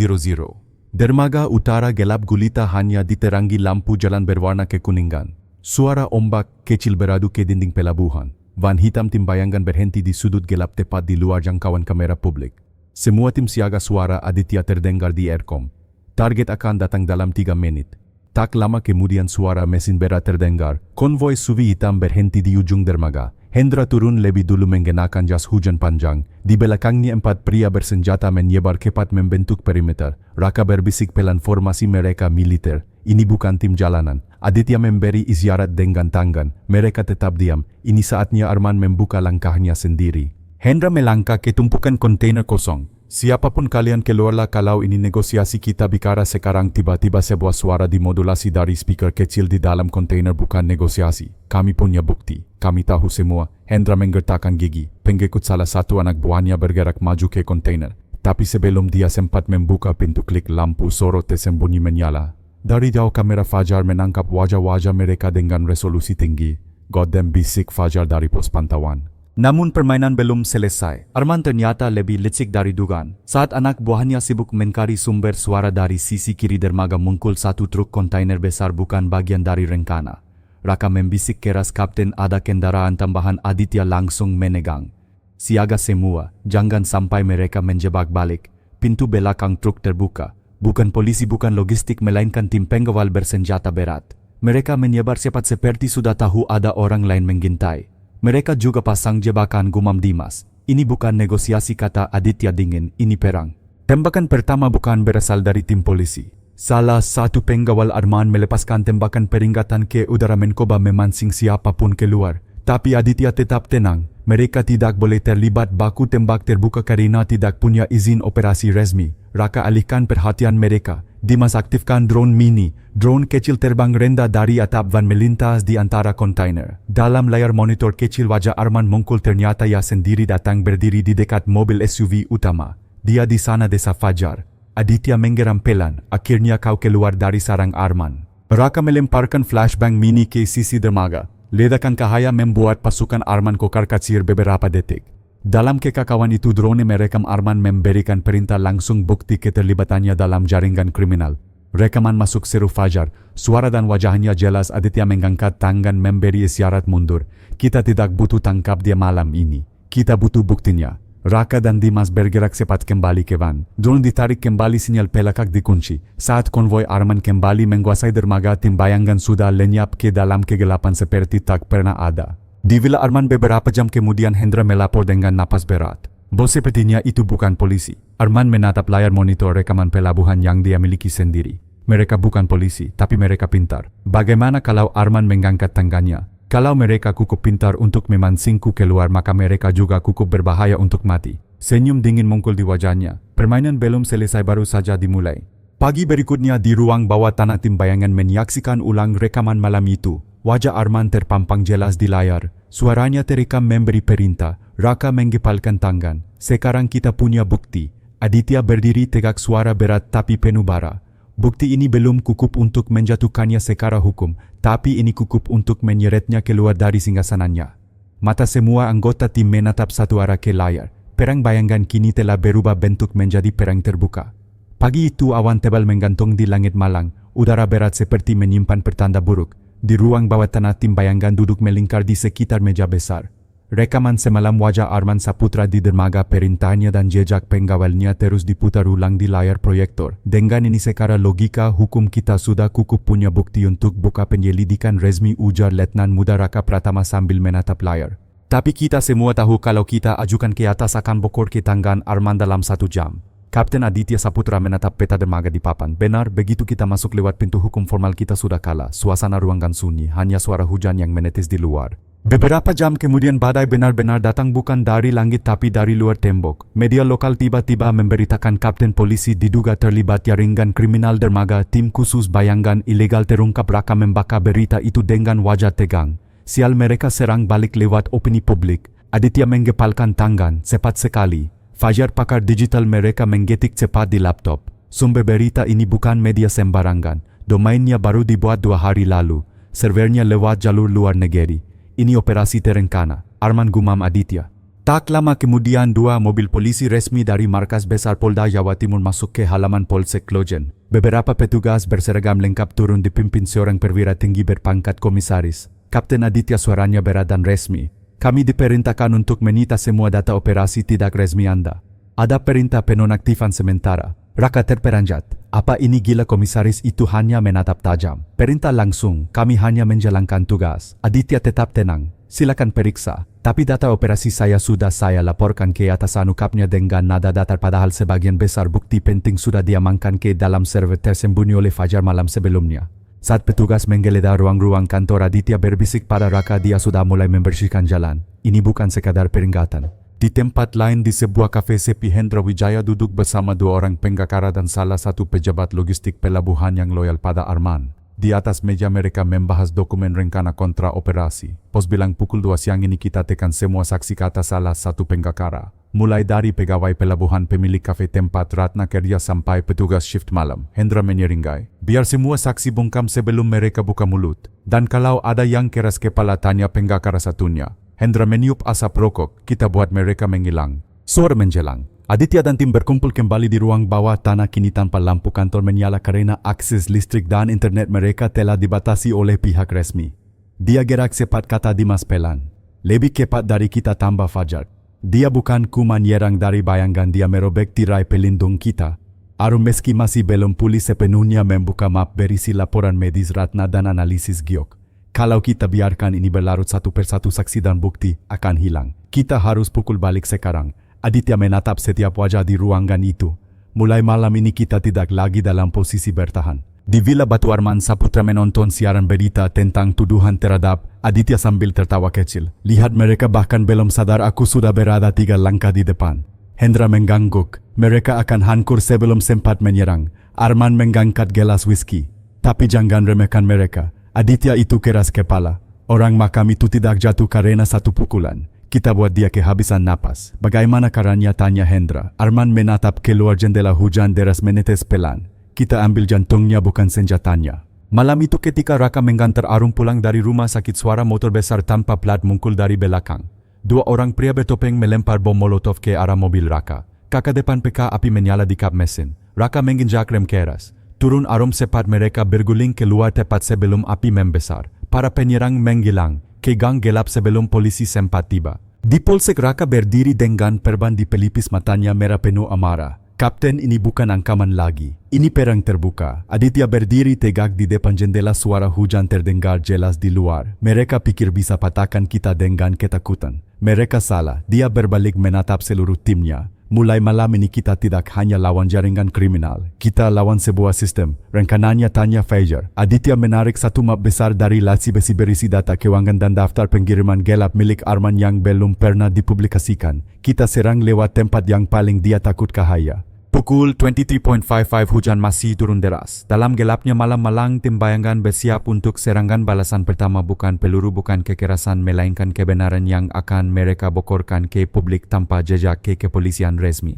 Dermaga utara gelap gulita, hanya diterangi lampu jalan berwarna kekuningan. Suara ombak kecil beradu ke dinding pelabuhan. Van hitam tim bayangan berhenti di sudut gelap tepat di luar jangkauan kamera publik. Semua tim siaga, suara Aditya terdengar di earcom. Target akan datang dalam 3 menit. Tak lama kemudian suara mesin berat terdengar. Konvoi SUV hitam berhenti di ujung dermaga. Hendra turun lebih dulu mengenakan jas hujan panjang. Di belakangnya 4 pria bersenjata menyebar kepat membentuk perimeter. Raka berbisik pelan, formasi mereka militer. Ini bukan tim jalanan. Aditya memberi isyarat dengan tangan. Mereka tetap diam. Ini saatnya Arman membuka langkahnya sendiri. Hendra melangkah ke tumpukan kontainer kosong. Siapapun kalian, keluarlah kalau ini negosiasi, kita bicara sekarang. Tiba-tiba sebuah suara dimodulasi dari speaker kecil di dalam kontainer, bukan negosiasi. Kami punya bukti. Kami tahu semua. Hendra menggertakkan gigi. Pengikut salah satu anak buahnya bergerak maju ke kontainer. Tapi sebelum dia sempat membuka pintu, klik lampu sorot tersembunyi menyala. Dari jauh kamera Fajar menangkap wajah-wajah mereka dengan resolusi tinggi. Goddamn, bisik Fajar dari pos pantauan. Namun permainan belum selesai. Arman ternyata lebih licik dari dugaan. Saat anak buahnya sibuk mencari sumber suara, dari sisi kiri dermaga muncul satu truk kontainer besar, bukan bagian dari rencana. Raka membisik keras, Kapten, ada kendaraan tambahan. Aditya langsung menegang. Siaga semua, jangan sampai mereka menjebak balik. Pintu belakang truk terbuka. Bukan polisi, bukan logistik, melainkan tim pengawal bersenjata berat. Mereka menyebar cepat seperti sudah tahu ada orang lain mengintai. Mereka juga pasang jebakan, gumam Dimas. Ini bukan negosiasi, kata Aditya dingin, ini perang. Tembakan pertama bukan berasal dari tim polisi. Salah satu pengawal Arman melepaskan tembakan peringatan ke udara, mencoba memancing siapapun keluar. Tapi Aditya tetap tenang. Mereka tidak boleh terlibat baku tembak terbuka karena tidak punya izin operasi resmi. Raka alihkan perhatian mereka. Dimas aktifkan drone mini. Drone kecil terbang rendah dari atap van melintas di antara kontainer. Dalam layar monitor kecil wajah Arman muncul, ternyata ia sendiri datang berdiri di dekat mobil SUV utama. Dia di sana, desa Fajar. Aditya menggeram pelan. Akhirnya kau keluar dari sarang Arman. Raka melemparkan flashbang mini ke sisi dermaga. Ledakan cahaya membuat pasukan Arman kokar kacir beberapa detik. Dalam kekacauan itu drone merekam Arman memberikan perintah, langsung bukti keterlibatannya dalam jaringan kriminal. Rekaman masuk, seru Fajar. Suara dan wajahnya jelas. Aditya mengangkat tangan memberi isyarat mundur. Kita tidak butuh tangkap dia malam ini. Kita butuh buktinya. Raka dan Dimas bergerak cepat kembali ke van. Drone ditarik kembali, sinyal pelakak dikunci. Saat konvoi Arman kembali menguasai dermaga, tim bayangan sudah lenyap ke dalam kegelapan seperti tak pernah ada. Di villa Arman beberapa jam kemudian, Hendra melapor dengan napas berat. Bos sepertinya itu bukan polisi. Arman menatap layar monitor rekaman pelabuhan yang dia miliki sendiri. Mereka bukan polisi, tapi mereka pintar. Bagaimana kalau Arman mengangkat tangannya? Kalau mereka cukup pintar untuk memancingku keluar, maka mereka juga cukup berbahaya untuk mati. Senyum dingin muncul di wajahnya. Permainan belum selesai, baru saja dimulai. Pagi berikutnya di ruang bawah tanah, tim bayangan menyaksikan ulang rekaman malam itu. Wajah Arman terpampang jelas di layar. Suaranya terekam memberi perintah. Raka menggepalkan tangan. Sekarang kita punya bukti. Aditya berdiri tegak, suara berat tapi penuh bara. Bukti ini belum cukup untuk menjatuhkannya secara hukum, tapi ini cukup untuk menyeretnya keluar dari singgasananya. Mata semua anggota tim menatap satu arah ke layar. Perang bayangan kini telah berubah bentuk menjadi perang terbuka. Pagi itu awan tebal menggantung di langit malang. Udara berat seperti menyimpan pertanda buruk. Di ruang bawah tanah, tim bayangan duduk melingkar di sekitar meja besar. Rekaman semalam wajah Arman Saputra di dermaga, perintahnya dan jejak penggawalnya terus diputar ulang di layar proyektor. Dengan ini secara logika hukum kita sudah cukup punya bukti untuk buka penyelidikan resmi, ujar Letnan Muda Raka Pratama sambil menatap layar. Tapi kita semua tahu kalau kita ajukan ke atas akan bokor ke tangan Arman dalam 1 jam. Kapten Aditya Saputra menatap peta dermaga di papan. Benar, begitu kita masuk lewat pintu hukum formal kita sudah kalah. Suasana ruangan sunyi, hanya suara hujan yang menetes di luar. Beberapa jam kemudian badai benar-benar datang, bukan dari langit tapi dari luar tembok. Media lokal tiba-tiba memberitakan kapten polisi diduga terlibat jaringan kriminal dermaga. Tim khusus bayangan ilegal terungkap. Raka membaka berita itu dengan wajah tegang. Sial, mereka serang balik lewat opini publik. Aditya menggepalkan tangan. Cepat sekali. Fajar, pakar digital mereka menggetik cepat di laptop. Sumber berita ini bukan media sembarangan. Domainnya baru dibuat 2 hari lalu. Servernya lewat jalur luar negeri. Ini operasi terencana, Arman gumam Aditya. Tak lama kemudian 2 mobil polisi resmi dari markas besar Polda Jawa Timur masuk ke halaman Polsek Klojen. Beberapa petugas berseragam lengkap turun dipimpin seorang perwira tinggi berpangkat komisaris. Kapten Aditya, suaranya berat dan resmi. Kami diperintahkan untuk menyita semua data operasi tidak resmi Anda. Ada perintah penonaktifan sementara. Raka terperanjat. Apa ini gila? Komisaris itu hanya menatap tajam. Perintah langsung, kami hanya menjalankan tugas. Aditya tetap tenang. Silakan periksa. Tapi data operasi saya sudah saya laporkan ke atasan, ukapnya dengan nada datar, padahal sebagian besar bukti penting sudah diamankan ke dalam server tersembunyi oleh Fajar malam sebelumnya. Saat petugas menggeledah ruang-ruang kantor, Aditya berbisik pada Raka dia sudah mulai membersihkan jalan. Ini bukan sekadar peringatan. Di tempat lain di sebuah kafe sepi, Hendra Wijaya duduk bersama 2 orang penggakara dan salah satu pejabat logistik pelabuhan yang loyal pada Arman. Di atas meja mereka membahas dokumen rencana kontra operasi. Pos bilang pukul 2 siang ini kita tekan semua saksi kata salah satu penggakara. Mulai dari pegawai pelabuhan, pemilik kafe tempat Ratna kerja, sampai petugas shift malam. Hendra menyeringai. Biar semua saksi bungkam sebelum mereka buka mulut. Dan kalau ada yang keras kepala, tanya penggakara satunya. Hendra meniup asap rokok. Kita buat mereka menghilang. Sore menjelang, Aditya dan tim berkumpul kembali di ruang bawah tanah. Kini tanpa lampu kantor menyala karena akses listrik dan internet mereka telah dibatasi oleh pihak resmi. Dia gerak cepat, kata Dimas Pelan. Lebih cepat dari kita, tambah Fajar. Dia bukan kuman nyerang dari bayangan, dia merobek tirai pelindung kita. Arum meski masih belum pulih sepenuhnya membuka map berisi laporan medis Ratna dan analisis giok. Kalau kita biarkan ini berlarut, satu persatu saksi dan bukti akan hilang. Kita harus pukul balik sekarang. Aditya menatap setiap wajah di ruangan itu. Mulai malam ini kita tidak lagi dalam posisi bertahan. Di Villa Batu, Arman Saputra menonton siaran berita tentang tuduhan terhadap Aditya sambil tertawa kecil. Lihat, mereka bahkan belum sadar aku sudah berada 3 langkah di depan. Hendra mengangguk. Mereka akan hancur sebelum sempat menyerang. Arman mengangkat gelas whisky. Tapi jangan remehkan mereka. Aditya itu keras kepala. Orang makam itu tidak jatuh karena satu pukulan. Kita buat dia kehabisan napas. Bagaimana caranya? Tanya Hendra. Arman menatap keluar jendela, hujan deras menetes pelan. Kita ambil jantungnya, bukan senjatanya. Malam itu ketika Raka mengantar Arum pulang dari rumah sakit, suara motor besar tanpa plat muncul dari belakang. 2 orang pria bertopeng melempar bom molotov ke arah mobil Raka. Kakak depan PK, api menyala di kap mesin. Raka menginjak rem keras. Turun Arum cepat, mereka berguling keluar tepat sebelum api membesar. Para penyerang menghilang ke gang gelap sebelum polisi sempat tiba. Di Polsek, Raka berdiri dengan perban di pelipis, matanya merah penuh amarah. Kapten, ini bukan ancaman lagi. Ini perang terbuka. Aditya berdiri tegak di depan jendela, suara hujan terdengar jelas di luar. Mereka pikir bisa patahkan kita dengan ketakutan. Mereka salah, dia berbalik menatap seluruh timnya. Mulai malam ini kita tidak hanya lawan jaringan kriminal, kita lawan sebuah sistem. Rencananya tanya Fajar. Aditya menarik satu map besar dari laci besi berisi data keuangan dan daftar pengiriman gelap milik Arman yang belum pernah dipublikasikan. Kita serang lewat tempat yang paling dia takut Cahaya. Pukul 23.55 hujan masih turun deras. Dalam gelapnya malam-malang, tim bayangan bersiap untuk serangan balasan pertama, bukan peluru, bukan kekerasan, melainkan kebenaran yang akan mereka bocorkan ke publik tanpa jejak ke kepolisian resmi.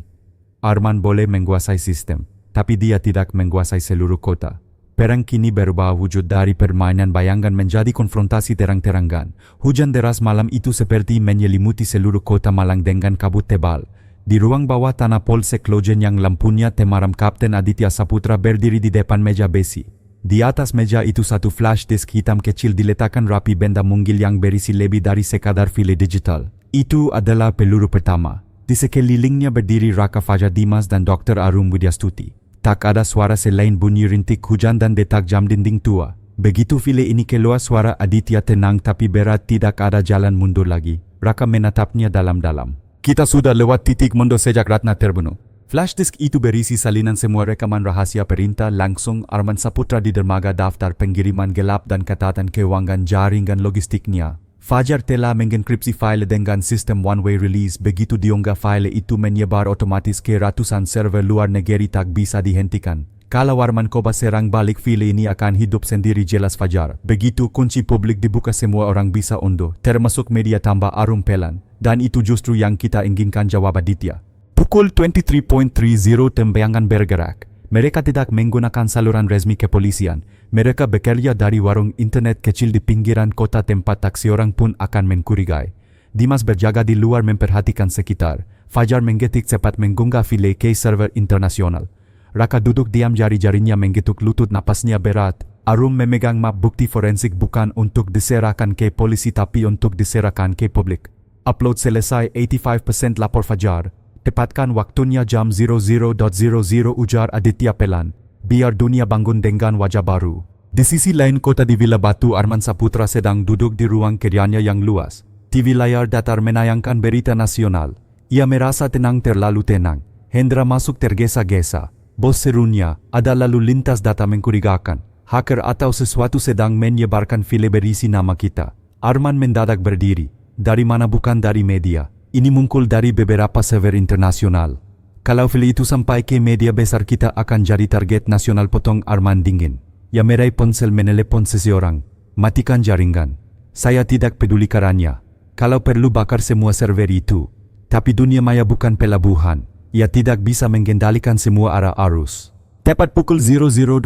Arman boleh menguasai sistem, tapi dia tidak menguasai seluruh kota. Perang kini berubah wujud dari permainan bayangan menjadi konfrontasi terang-terangan. Hujan deras malam itu seperti menyelimuti seluruh kota Malang dengan kabut tebal. Di ruang bawah tanah Polsek Lojen yang lampunya temaram, Kapten Aditya Saputra berdiri di depan meja besi. Di atas meja itu satu flash disk hitam kecil diletakkan rapi, benda munggil yang berisi lebih dari sekadar file digital. Itu adalah peluru pertama. Di sekelilingnya berdiri Raka Fajar Dimas dan Dr. Arum Widyastuti. Tak ada suara selain bunyi rintik hujan dan detak jam dinding tua. Begitu file ini keluar, suara Aditya tenang tapi berat, tidak ada jalan mundur lagi. Raka menatapnya dalam-dalam. Kita sudah lewat titik mundur sejak Ratna terbunuh. Flash disk itu berisi salinan semua rekaman rahasia perintah langsung Arman Saputra di dermaga, daftar pengiriman gelap dan catatan keuangan jaringan logistiknya. Fajar telah mengenkripsi file dengan sistem one-way release. Begitu diunggah, file itu menyebar otomatis ke ratusan server luar negeri, tak bisa dihentikan. Kalau Arman coba serang balik, file ini akan hidup sendiri, jelas Fajar. Begitu kunci publik dibuka, semua orang bisa unduh, termasuk media, tambah Arum Pelan. Dan itu justru yang kita inginkan, jawab Aditya. Pukul 23.30 tim bayangan bergerak. Mereka tidak menggunakan saluran resmi kepolisian. Mereka bekerja dari warung internet kecil di pinggiran kota, tempat tak seorang pun akan mencurigai. Dimas berjaga di luar memperhatikan sekitar. Fajar menggetik cepat mengunggah file ke server internasional. Raka duduk diam, jari-jarinya menggetuk lutut, napasnya berat. Arum memegang map bukti forensik, bukan untuk diserahkan ke polisi tapi untuk diserahkan ke publik. Upload selesai 85%, lapor Fajar. Tepatkan waktunya jam 00.00, ujar Aditya pelan. Biar dunia bangun dengan wajah baru. Di sisi lain kota di Villa Batu, Arman Saputra sedang duduk di ruang kerjanya yang luas. TV layar datar menayangkan berita nasional. Ia merasa tenang, terlalu tenang. Hendra masuk tergesa-gesa. Bos serunya, ada lalu lintas data mencurigakan. Hacker atau sesuatu sedang menyebarkan file berisi nama kita. Arman mendadak berdiri. Dari mana? Bukan dari media. Ini muncul dari beberapa server internasional. Kalau file itu sampai ke media besar, kita akan jadi target nasional, potong Arman dingin. Ya meraih ponsel, menelepon seseorang. Matikan jaringan. Saya tidak peduli caranya. Kalau perlu bakar semua server itu. Tapi dunia maya bukan pelabuhan. Ia tidak bisa mengendalikan semua arah arus. Tepat pukul 00.00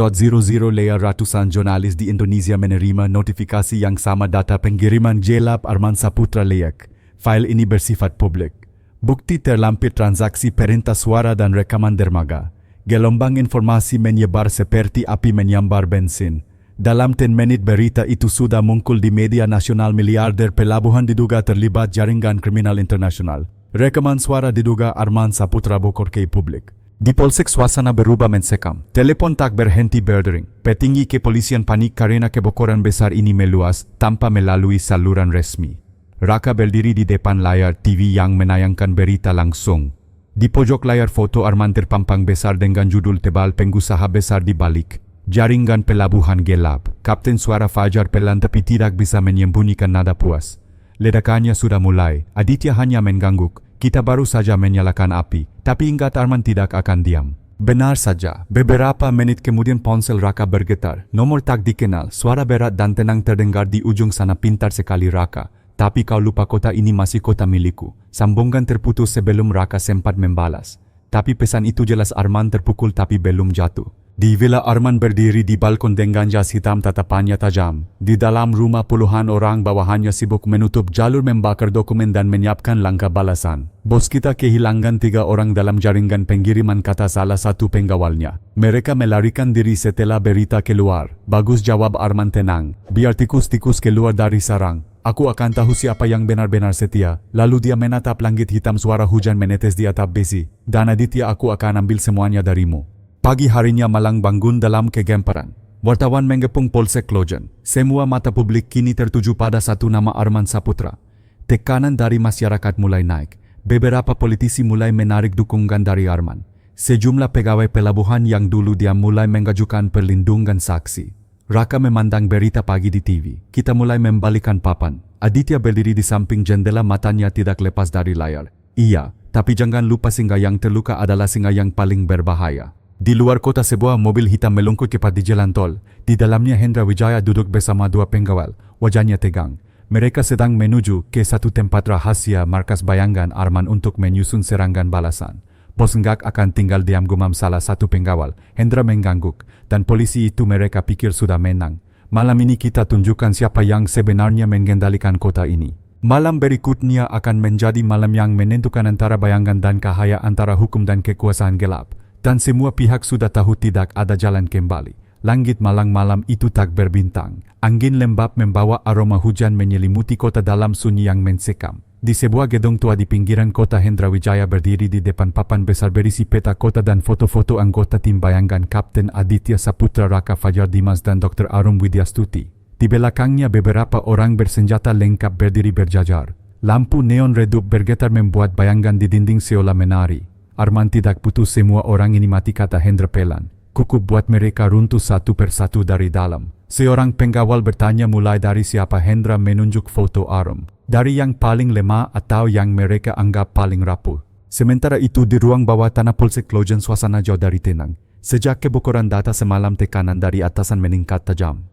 lea, ratusan jurnalis di Indonesia menerima notifikasi yang sama, data pengiriman gelap Arman Saputra leak. File ini bersifat publik. Bukti terlampir transaksi perintah suara dan rekaman dermaga. Gelombang informasi menyebar seperti api menyambar bensin. Dalam 10 menit berita itu sudah muncul di media nasional. Miliarder pelabuhan diduga terlibat jaringan kriminal internasional. Rekaman suara diduga Arman Saputra bocor ke publik. Di Polsek suasana berubah mencekam. Telepon tak berhenti berdering. Petinggi kepolisian panik karena kebocoran besar ini meluas tanpa melalui saluran resmi. Raka berdiri di depan layar TV yang menayangkan berita langsung. Di pojok layar foto Arman terpampang besar dengan judul tebal, pengusaha besar di balik jaringan pelabuhan gelap. Kapten suara Fajar pelan tapi tidak bisa menyembunyikan nada puas. Ledakannya sudah mulai. Aditya hanya mengangguk. Kita baru saja menyalakan api. Tapi ingat, Arman tidak akan diam. Benar saja. Beberapa menit kemudian ponsel Raka bergetar. Nomor tak dikenal. Suara berat dan tenang terdengar di ujung sana. Pintar sekali Raka. Tapi kau lupa, kota ini masih kota milikku. Sambungan terputus sebelum Raka sempat membalas. Tapi pesan itu jelas. Arman terpukul tapi belum jatuh. Di villa, Arman berdiri di balkon dengan jas hitam, tatapannya tajam. Di dalam rumah puluhan orang bawahannya sibuk menutup jalur, membakar dokumen dan menyiapkan langkah balasan. Bos kita kehilangan 3 orang dalam jaringan pengiriman, kata salah satu pengawalnya. Mereka melarikan diri setelah berita keluar. Bagus, jawab Arman tenang. Biar tikus-tikus keluar dari sarang. Aku akan tahu siapa yang benar-benar setia. Lalu dia menatap langit hitam, suara hujan menetes di atap besi. Dan Aditya, aku akan ambil semuanya darimu. Pagi harinya Malang bangun dalam kegemparan. Wartawan mengepung Polsek Lojen. Semua mata publik kini tertuju pada satu nama, Arman Saputra. Tekanan dari masyarakat mulai naik. Beberapa politisi mulai menarik dukungan dari Arman. Sejumlah pegawai pelabuhan yang dulu diam mulai mengajukan perlindungan saksi. Raka memandang berita pagi di TV. Kita mulai membalikan papan. Aditya berdiri di samping jendela, matanya tidak lepas dari layar. Iya, tapi jangan lupa singa yang terluka adalah singa yang paling berbahaya. Di luar kota sebuah mobil hitam melungkut cepat di jalan tol. Di dalamnya Hendra Wijaya duduk bersama dua pengawal. Wajahnya tegang. Mereka sedang menuju ke satu tempat rahasia markas bayangan Arman untuk menyusun serangan balasan. Bos enggak akan tinggal diam, gumam salah satu pengawal. Hendra mengangguk, dan polisi itu mereka pikir sudah menang. Malam ini kita tunjukkan siapa yang sebenarnya mengendalikan kota ini. Malam berikutnya akan menjadi malam yang menentukan antara bayangan dan cahaya, antara hukum dan kekuasaan gelap. Dan semua pihak sudah tahu tidak ada jalan kembali. Langit malam-malam itu tak berbintang. Angin lembab membawa aroma hujan menyelimuti kota dalam sunyi yang mencekam. Di sebuah gedung tua di pinggiran kota, Hendra Wijaya berdiri di depan papan besar berisi peta kota dan foto-foto anggota tim bayangan Kapten Aditya Saputra, Raka Fajar Dimas, dan Dr. Arum Widyastuti. Di belakangnya beberapa orang bersenjata lengkap berdiri berjajar. Lampu neon redup bergetar membuat bayangan di dinding seolah menari. Arman tidak putus, semua orang ini mati, kata Hendra pelan. Kukup buat mereka runtuh satu persatu dari dalam. Seorang pengawal bertanya mulai dari siapa. Hendra menunjuk foto Arum. Dari yang paling lemah atau yang mereka anggap paling rapuh. Sementara itu di ruang bawah tanah Polsek Klojen suasana jauh dari tenang. Sejak kebocoran data semalam, tekanan dari atasan meningkat tajam.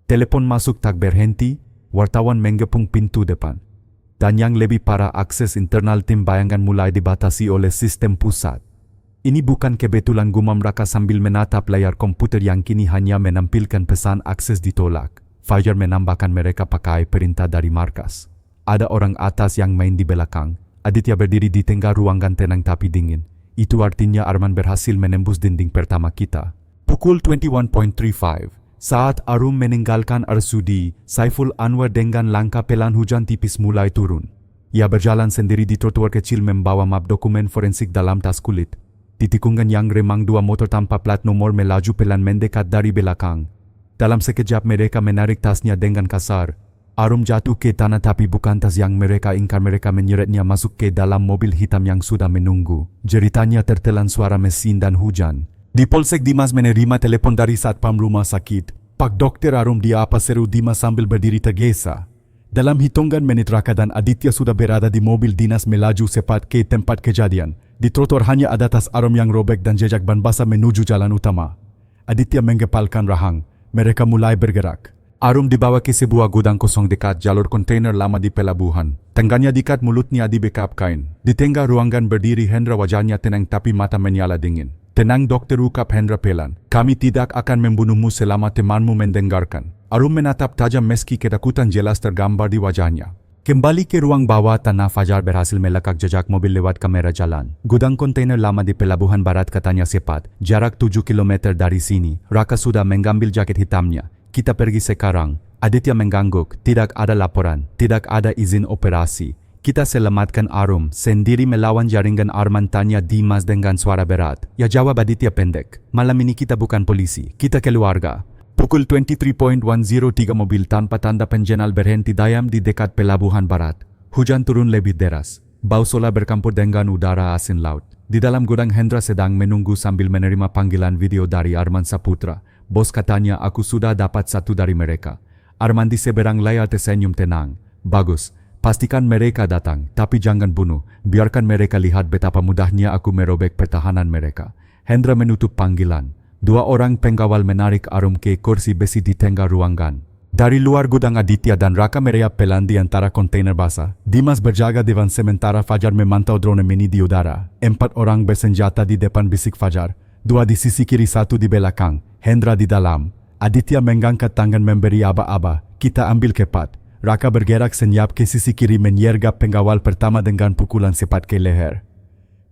Telepon masuk tak berhenti, wartawan mengepung pintu depan. Dan yang lebih parah, akses internal tim bayangan mulai dibatasi oleh sistem pusat. Ini bukan kebetulan, gumam Raka sambil menatap layar komputer yang kini hanya menampilkan pesan akses ditolak. Fajar menambahkan mereka pakai perintah dari markas. Ada orang atas yang main di belakang. Aditya berdiri di tengah ruangan tenang tapi dingin. Itu artinya Arman berhasil menembus dinding pertama kita. Pukul 21.35. Saat Arum meninggalkan RSUD, Saiful Anwar dengan langkah pelan, hujan tipis mulai turun. Ia berjalan sendiri di trotoar kecil membawa map dokumen forensik dalam tas kulit. Di tikungan yang remang, dua motor tanpa plat nomor melaju pelan mendekat dari belakang. Dalam sekejap mereka menarik tasnya dengan kasar. Arum jatuh ke tanah, tapi bukan tas yang mereka ingkar. Mereka menyeretnya masuk ke dalam mobil hitam yang sudah menunggu. Jeritanya tertelan suara mesin dan hujan. Di Polsek, Dimas menerima telepon dari satpam rumah sakit. Pak Dokter Arum, dia apa, seru Dimas sambil berdiri tergesa. Dalam hitungan menit Raka dan Aditya sudah berada di mobil dinas melaju cepat ke tempat kejadian. Di trotoar hanya ada tas Arum yang robek dan jejak ban basah menuju jalan utama. Aditya menggepalkan rahang. Mereka mulai bergerak. Arum dibawa ke sebuah gudang kosong dekat jalur kontainer lama di pelabuhan. Tangannya diikat, mulutnya dibekap kain. Di tengah ruangan berdiri Hendra, wajahnya tenang tapi mata menyala dingin. Tenang dokter, ukap Hendra pelan. Kami tidak akan membunuhmu selama temanmu mendengarkan. Arum menatap tajam meski ketakutan jelas tergambar di wajahnya. Kembali ke ruang bawah tanah, Fajar berhasil melacak jejak mobil lewat kamera jalan. Gudang kontainer lama di Pelabuhan Barat, katanya cepat. Jarak 7 km dari sini. Raka sudah mengambil jaket hitamnya. Kita pergi sekarang. Aditya mengangguk. Tidak ada laporan. Tidak ada izin operasi. Kita selamatkan Arum. Sendiri melawan jaringan Arman, tanya Dimas dengan suara berat. Ya, jawab Aditya pendek. Malam ini kita bukan polisi. Kita keluarga. Pukul 23.103 mobil tanpa tanda penjenal berhenti diam di dekat Pelabuhan Barat. Hujan turun lebih deras. Bau solar bercampur dengan udara asin laut. Di dalam gudang Hendra sedang menunggu sambil menerima panggilan video dari Arman Saputra. Bos, katanya aku sudah dapat satu dari mereka. Arman di seberang layar tersenyum tenang. Bagus. Pastikan mereka datang, tapi jangan bunuh. Biarkan mereka lihat betapa mudahnya aku merobek pertahanan mereka. Hendra menutup panggilan. Dua orang pengawal menarik Arum ke kursi besi di tengah ruangan. Dari luar gudang, Aditya dan Raka merayap pelan di antara kontainer basah. Dimas berjaga depan, sementara Fajar memantau drone mini di udara. 4 orang bersenjata di depan, bisik Fajar. 2 di sisi kiri, 1 di belakang. Hendra di dalam. Aditya mengangkat tangan memberi aba-aba. Kita ambil cepat. Raka bergerak senyap ke sisi kiri menyergap pengawal pertama dengan pukulan cepat ke leher.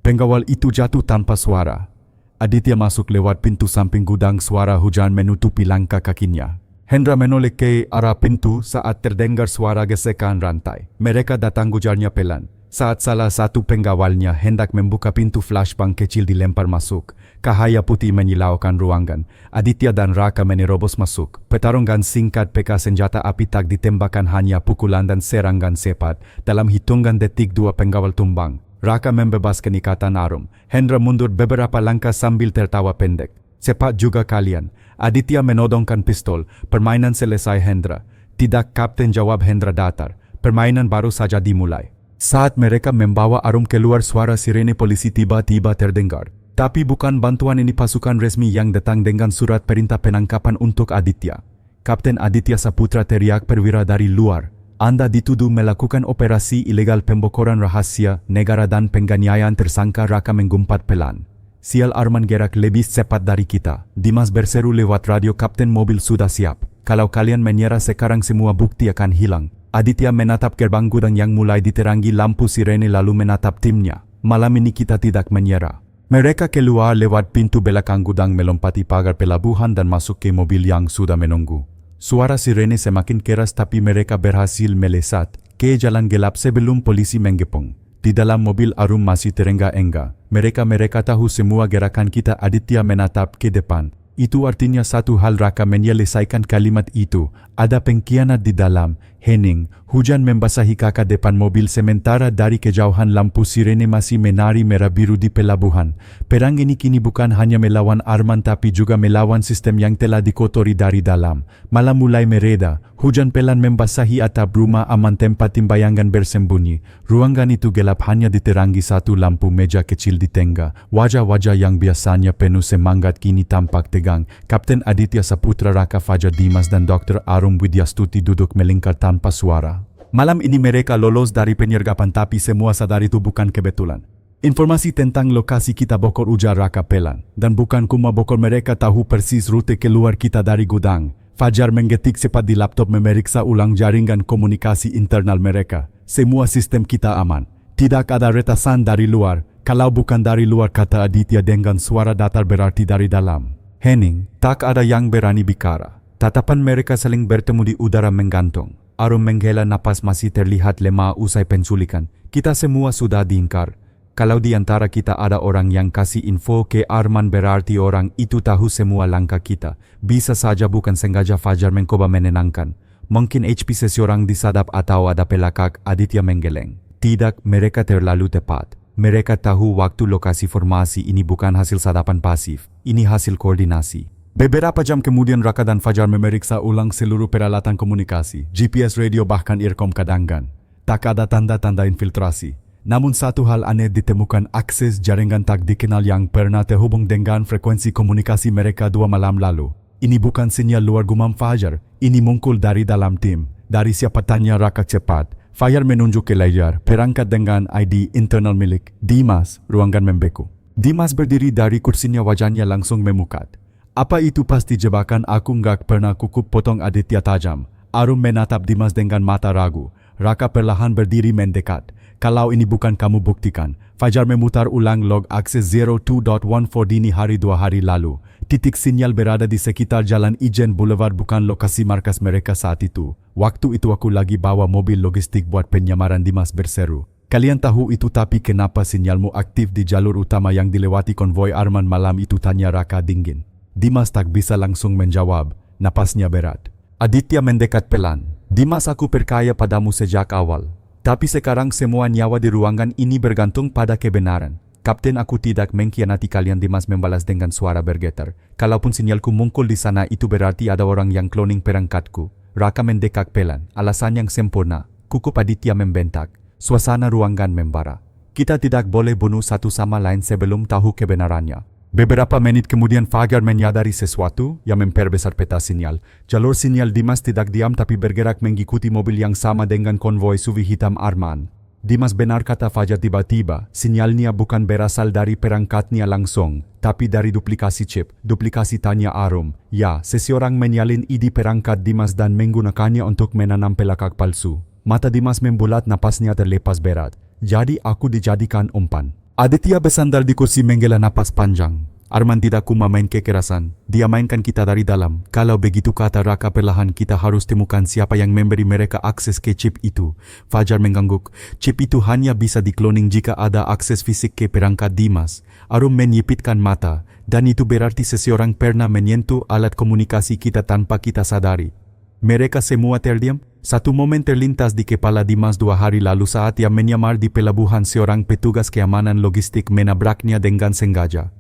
Pengawal itu jatuh tanpa suara. Aditya masuk lewat pintu samping gudang, suara hujan menutupi langkah kakinya. Hendra menoleh ke arah pintu saat terdengar suara gesekan rantai. Mereka datang, gujarnya pelan. Saat salah satu penggawalnya hendak membuka pintu flashbang kecil dilempar masuk, cahaya putih menyilaukan ruangan. Aditya dan Raka menerobos masuk. Pertarungan singkat PK senjata api tak ditembakkan, hanya pukulan dan serangan cepat. Dalam hitungan detik dua penggawal tumbang. Raka membebaskan ikatan Arum. Hendra mundur beberapa langkah sambil tertawa pendek. Cepat juga kalian. Aditya menodongkan pistol. Permainan selesai Hendra. Tidak, Kapten, jawab Hendra datar. Permainan baru saja dimulai. Saat mereka membawa Arum keluar, suara sirene polisi tiba-tiba terdengar. Tapi bukan bantuan ini pasukan resmi yang datang dengan surat perintah penangkapan untuk Aditya. Kapten Aditya Saputra teriak perwira dari luar. Anda dituduh melakukan operasi ilegal pembocoran rahasia negara dan penganiayaan tersangka. Raka menggumpat pelan. Sial, Arman gerak lebih cepat dari kita. Dimas berseru lewat radio, Kapten, mobil sudah siap. Kalau kalian menyerah sekarang semua bukti akan hilang. Aditya menatap gerbang gudang yang mulai diterangi lampu sirene lalu menatap timnya. Malam ini kita tidak menyerah. Mereka keluar lewat pintu belakang gudang, melompati pagar pelabuhan dan masuk ke mobil yang sudah menunggu. Suara sirene semakin keras tapi mereka berhasil melesat ke jalan gelap sebelum polisi menggepung. Di dalam mobil Arum masih terengah-engah. Mereka tahu semua gerakan kita. Aditya menatap ke depan. Itu artinya satu hal, Raka menyelesaikan kalimat itu. Ada pengkhianat di dalam. Hening, hujan membasahi kaki depan mobil sementara dari kejauhan lampu sirene masih menari merah biru di pelabuhan. Perang ini kini bukan hanya melawan Arman tapi juga melawan sistem yang telah dikotori dari dalam. Malam mulai mereda. Hujan pelan membasahi atap rumah aman tempat tim bayangan bersembunyi. Ruangan itu gelap, hanya diterangi satu lampu meja kecil di tengah. Wajah-wajah yang biasanya penuh semangat kini tampak tegang. Kapten Aditya Saputra, Raka Fajar Dimas dan Dr. Arum Widyastuti duduk melingkar tanpa suara. Malam ini mereka lolos dari penyergapan tapi semua sadar itu bukan kebetulan. Informasi tentang lokasi kita bokor, ujar Raka pelan. Dan bukan cuma bokor, mereka tahu persis rute keluar kita dari gudang. Fajar menggetik cepat di laptop, memeriksa ulang jaringan komunikasi internal mereka. Semua sistem kita aman. Tidak ada retasan dari luar. Kalau bukan dari luar, kata Aditya dengan suara datar, berarti dari dalam. Hening, tak ada yang berani bicara. Tatapan mereka saling bertemu di udara menggantung. Arum menghela napas, masih terlihat lemah usai penculikan. Kita semua sudah diingkar. Kalau di antara kita ada orang yang kasih info ke Arman, berarti orang itu tahu semua langkah kita. Bisa saja bukan sengaja, Fajar mencoba menenangkan. Mungkin HP seseorang disadap atau ada pelakak. Aditya menggeleng. Tidak, mereka terlalu tepat. Mereka tahu waktu, lokasi, formasi. Ini bukan hasil sadapan pasif. Ini hasil koordinasi. Beberapa jam kemudian Raka dan Fajar memeriksa ulang seluruh peralatan komunikasi. GPS, radio, bahkan earcom cadangan. Tak ada tanda-tanda infiltrasi. Namun satu hal aneh ditemukan, akses jaringan tak dikenal yang pernah terhubung dengan frekuensi komunikasi mereka 2 malam lalu. Ini bukan sinyal luar, gumam Fajar. Ini muncul dari dalam tim. Dari siapa, tanya Raka cepat. Fajar menunjuk ke layar, perangkat dengan ID internal milik Dimas. Ruangan membeku. Dimas berdiri dari kursinya, wajahnya langsung memukat. Apa itu pasti jebakan? Aku nggak pernah kukup, potong Aditya tajam. Arum menatap Dimas dengan mata ragu. Raka perlahan berdiri mendekat. Kalau ini bukan, kamu buktikan. Fajar memutar ulang log akses 02.14 dini hari 2 hari lalu. Titik sinyal berada di sekitar Jalan Ijen Boulevard, bukan lokasi markas mereka saat itu. Waktu itu aku lagi bawa mobil logistik buat penyamaran. Dimas berseru. Kalian tahu itu, tapi kenapa sinyalmu aktif di jalur utama yang dilewati konvoi Arman malam itu, tanya Raka dingin. Dimas tak bisa langsung menjawab. Napasnya berat. Aditya mendekat pelan. Dimas, aku percaya padamu sejak awal. Tapi sekarang semua nyawa di ruangan ini bergantung pada kebenaran. Kapten, aku tidak mengkhianati kalian. Dimas membalas dengan suara bergetar. Kalaupun sinyalku muncul di sana, itu berarti ada orang yang cloning perangkatku. Raka mendekak pelan. Alasan yang sempurna. Kukup, Aditya membentak. Suasana ruangan membara. Kita tidak boleh bunuh satu sama lain sebelum tahu kebenarannya. Beberapa menit kemudian Fajar menyadari sesuatu yang memperbesar peta sinyal. Jalur sinyal Dimas tidak diam tapi bergerak mengikuti mobil yang sama dengan konvoi SUV hitam Arman. Dimas, benar kata Fajar tiba-tiba. Sinyalnya bukan berasal dari perangkatnya langsung, tapi dari duplikasi chip. Duplikasi, tanya Arum. Ya, seseorang menyalin ID perangkat Dimas dan menggunakannya untuk menanam pelakak palsu. Mata Dimas membulat, napasnya terlepas berat. Jadi aku dijadikan umpan. Aditya bersandar di kursi menghela napas panjang. Arman tidak main kekerasan, dia mainkan kita dari dalam. Kalau begitu kata Raka perlahan kita harus temukan siapa yang memberi mereka akses ke chip itu. Fajar mengangguk, chip itu hanya bisa dikloning jika ada akses fisik ke perangkat Dimas. Arum menyipitkan mata, dan itu berarti seseorang pernah menyentuh alat komunikasi kita tanpa kita sadari. Mereka semua terdiam. Satu momen terlintas di kepala Dimas 2 hari lalu saat ia menyamar di pelabuhan seorang petugas keamanan logistik menabraknya dengan sengaja.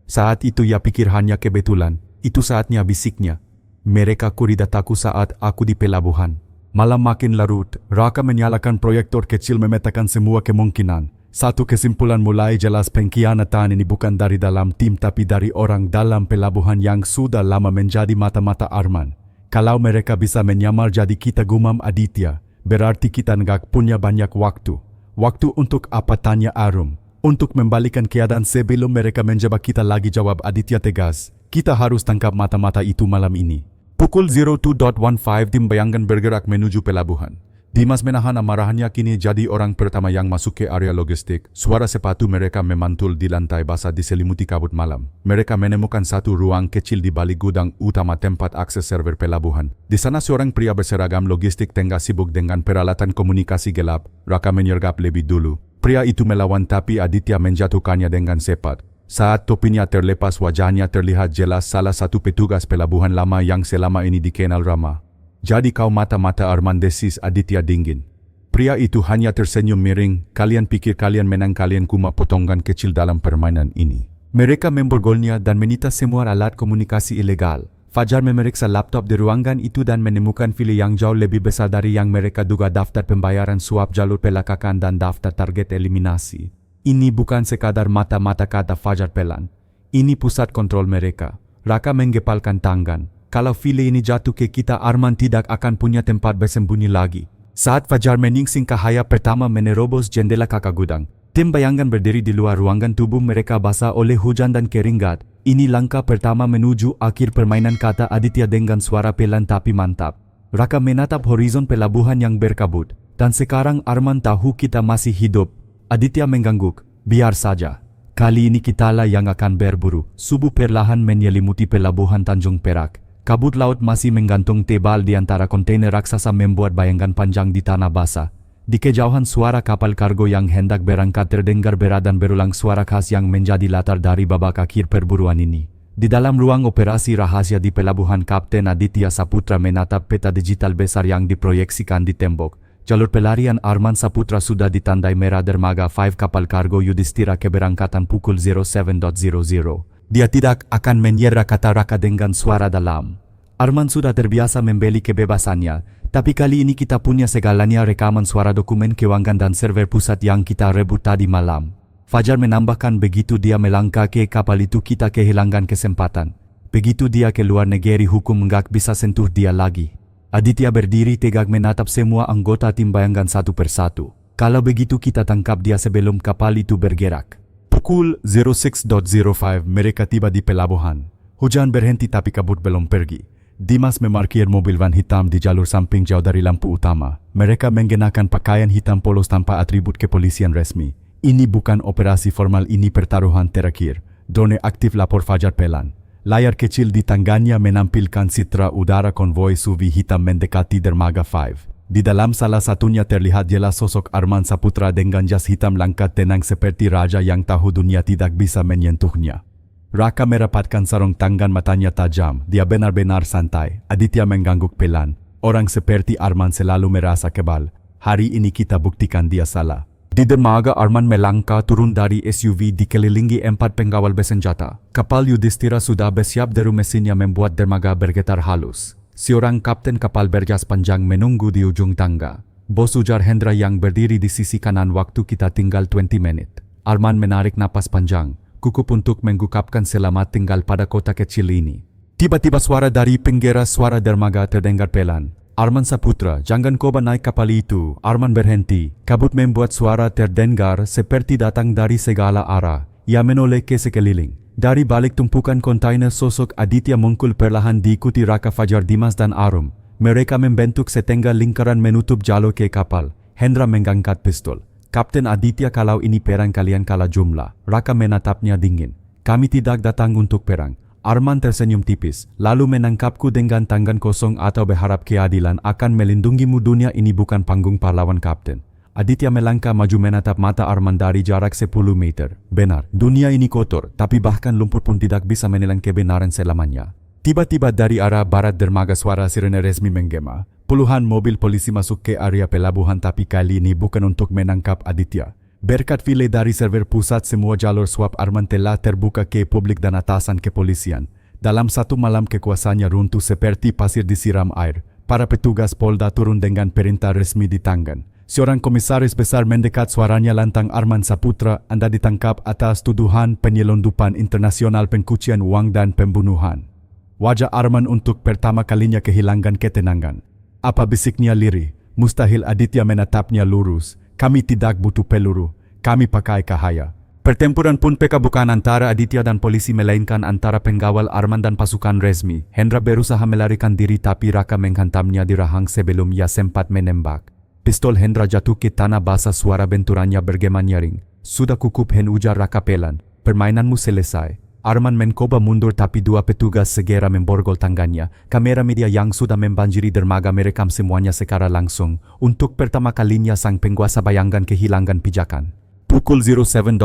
Saat itu ia pikir hanya kebetulan. Itu saatnya bisiknya. Mereka kuridataku saat aku di pelabuhan. Malam makin larut, Raka menyalakan proyektor kecil memetakan semua kemungkinan. Satu kesimpulan mulai jelas, pengkhianatan ini bukan dari dalam tim tapi dari orang dalam pelabuhan yang sudah lama menjadi mata-mata Arman. Kalau mereka bisa menyamar jadi kita gumam Aditya, berarti kita nggak punya banyak waktu. Waktu untuk apa, tanya Arum? Untuk membalikan keadaan sebelum mereka menjebak kita lagi, jawab Aditya tegas. Kita harus tangkap mata-mata itu malam ini. Pukul 02.15 tim bayangan bergerak menuju pelabuhan. Dimas menahan amarahnya, kini jadi orang pertama yang masuk ke area logistik. Suara sepatu mereka memantul di lantai basah diselimuti kabut malam. Mereka menemukan satu ruang kecil di balik gudang utama tempat akses server pelabuhan. Di sana seorang pria berseragam logistik tengah sibuk dengan peralatan komunikasi gelap. Raka menyergap lebih dulu. Pria itu melawan tapi Aditya menjatuhkannya dengan cepat. Saat topinya terlepas, wajahnya terlihat jelas salah satu petugas pelabuhan lama yang selama ini dikenal Rama. Jadi kau, mata-mata Arman, desis Aditya dingin. Pria itu hanya tersenyum miring. Kalian pikir kalian menang, kalian cuma potongan kecil dalam permainan ini. Mereka memborgolnya dan menyita semua alat komunikasi ilegal. Fajar memeriksa laptop di ruangan itu dan menemukan file yang jauh lebih besar dari yang mereka duga, daftar pembayaran suap, jalur pelakakan, dan daftar target eliminasi. Ini bukan sekadar mata-mata, kata Fajar pelan. Ini pusat kontrol mereka. Raka menggepalkan tangan. Kalau file ini jatuh ke kita, Arman tidak akan punya tempat bersembunyi lagi. Saat Fajar menyingsing cahaya pertama menerobos jendela kakak gudang, tim bayangan berdiri di luar ruangan. Tubuh mereka basah oleh hujan dan keringat. Ini langkah pertama menuju akhir permainan, kata Aditya dengan suara pelan tapi mantap. Raka menatap horizon pelabuhan yang berkabut. Dan sekarang Arman tahu kita masih hidup. Aditya mengangguk. Biar saja. Kali ini kitalah yang akan berburu. Subuh perlahan menyelimuti pelabuhan Tanjung Perak. Kabut laut masih menggantung tebal di antara kontainer raksasa membuat bayangan panjang di tanah basah. Di kejauhan suara kapal kargo yang hendak berangkat terdengar berat dan berulang, suara khas yang menjadi latar dari babak akhir perburuan ini. Di dalam ruang operasi rahasia di pelabuhan, Kapten Aditya Saputra menatap peta digital besar yang diproyeksikan di tembok. Jalur pelarian Arman Saputra sudah ditandai merah dermaga 5 kapal kargo Yudhistira keberangkatan pukul 07.00. Dia tidak akan menyerah, kata Raka dengan suara dalam. Arman sudah terbiasa membeli kebebasannya. Tapi kali ini kita punya segalanya, rekaman suara, dokumen keuangan, dan server pusat yang kita rebut tadi malam. Fajar menambahkan, begitu dia melangkah ke kapal itu kita kehilangan kesempatan. Begitu dia ke luar negeri, hukum nggak bisa sentuh dia lagi. Aditya berdiri tegak menatap semua anggota tim bayangan satu persatu. Kalau begitu kita tangkap dia sebelum kapal itu bergerak. Pukul 06.05 mereka tiba di pelabuhan. Hujan berhenti tapi kabut belum pergi. Dimas memarkir mobil van hitam di jalur samping jauh dari lampu utama. Mereka mengenakan pakaian hitam polos tanpa atribut kepolisian resmi. Ini bukan operasi formal, ini pertaruhan terakhir. Drone aktif, lapor Fajar pelan. Layar kecil di tangannya menampilkan citra udara konvoi SUV hitam mendekati dermaga 5. Di dalam salah satunya terlihat jelas sosok Arman Saputra dengan jas hitam langkat tenang seperti raja yang tahu dunia tidak bisa menyentuhnya. Raka merapatkan sarung tangan, matanya tajam. Dia benar-benar santai. Aditya mengangguk pelan. Orang seperti Arman selalu merasa kebal. Hari ini kita buktikan dia salah. Di dermaga, Arman melangkah turun dari SUV dikelilingi 4 pengawal bersenjata. Kapal Yudhistira sudah bersiap, deru mesinnya membuat dermaga bergetar halus. Seorang kapten kapal berjas panjang menunggu di ujung tangga. Bos, ujar Hendra yang berdiri di sisi kanan. Waktu kita tinggal 20 menit. Arman menarik napas panjang. Kukup untuk mengungkapkan selamat tinggal pada kota kecil ini. Tiba-tiba suara dari penggera suara dermaga terdengar pelan. Arman Saputra, jangan coba naik kapal itu. Arman berhenti. Kabut membuat suara terdengar seperti datang dari segala arah. Ia menoleh ke sekeliling. Dari balik tumpukan kontainer, sosok Aditya muncul perlahan diikuti Raka, Fajar, Dimas, dan Arum. Mereka membentuk setengah lingkaran menutup jalur ke kapal. Hendra mengangkat pistol. Kapten Aditya, kalau ini perang kalian kalah jumlah. Raka menatapnya dingin. Kami tidak datang untuk perang. Arman tersenyum tipis, lalu menangkapku dengan tangan kosong atau berharap keadilan akan melindungimu. Dunia ini bukan panggung pahlawan, Kapten. Aditya melangkah maju menatap mata Arman dari jarak 10 meter. Benar, dunia ini kotor, tapi bahkan lumpur pun tidak bisa menelan kebenaran selamanya. Tiba-tiba dari arah barat dermaga suara sirene resmi menggema. Puluhan mobil polisi masuk ke area pelabuhan, tapi kali ini bukan untuk menangkap Aditya. Berkat file dari server pusat, semua jalur suap Arman telah terbuka ke publik dan atasan kepolisian. Dalam satu malam kekuasaannya runtuh seperti pasir disiram air. Para petugas Polda turun dengan perintah resmi di tangan. Seorang komisaris besar mendekat, suaranya lantang. Arman Saputra, Anda ditangkap atas tuduhan penyelundupan internasional, pencucian uang dan pembunuhan. Wajah Arman untuk pertama kalinya kehilangan ketenangan. Apa bisiknya lirih? Mustahil. Aditya menatapnya lurus. Kami tidak butuh peluru, kami pakai cahaya. Pertempuran pun peka bukan antara Aditya dan polisi, melainkan antara pengawal Arman dan pasukan resmi. Hendra berusaha melarikan diri, tapi Raka menghantamnya di rahang sebelum ia sempat menembak. Pistol Hendra jatuh ke tanah basah, suara benturannya bergema nyaring. Sudah cukup, Hen, ujar Raka pelan. Permainanmu selesai. Arman mencoba mundur, tapi dua petugas segera memborgol tangannya. Kamera media yang sudah membanjiri dermaga merekam semuanya secara langsung. Untuk pertama kalinya sang penguasa bayangan kehilangan pijakan. Pukul 07.10,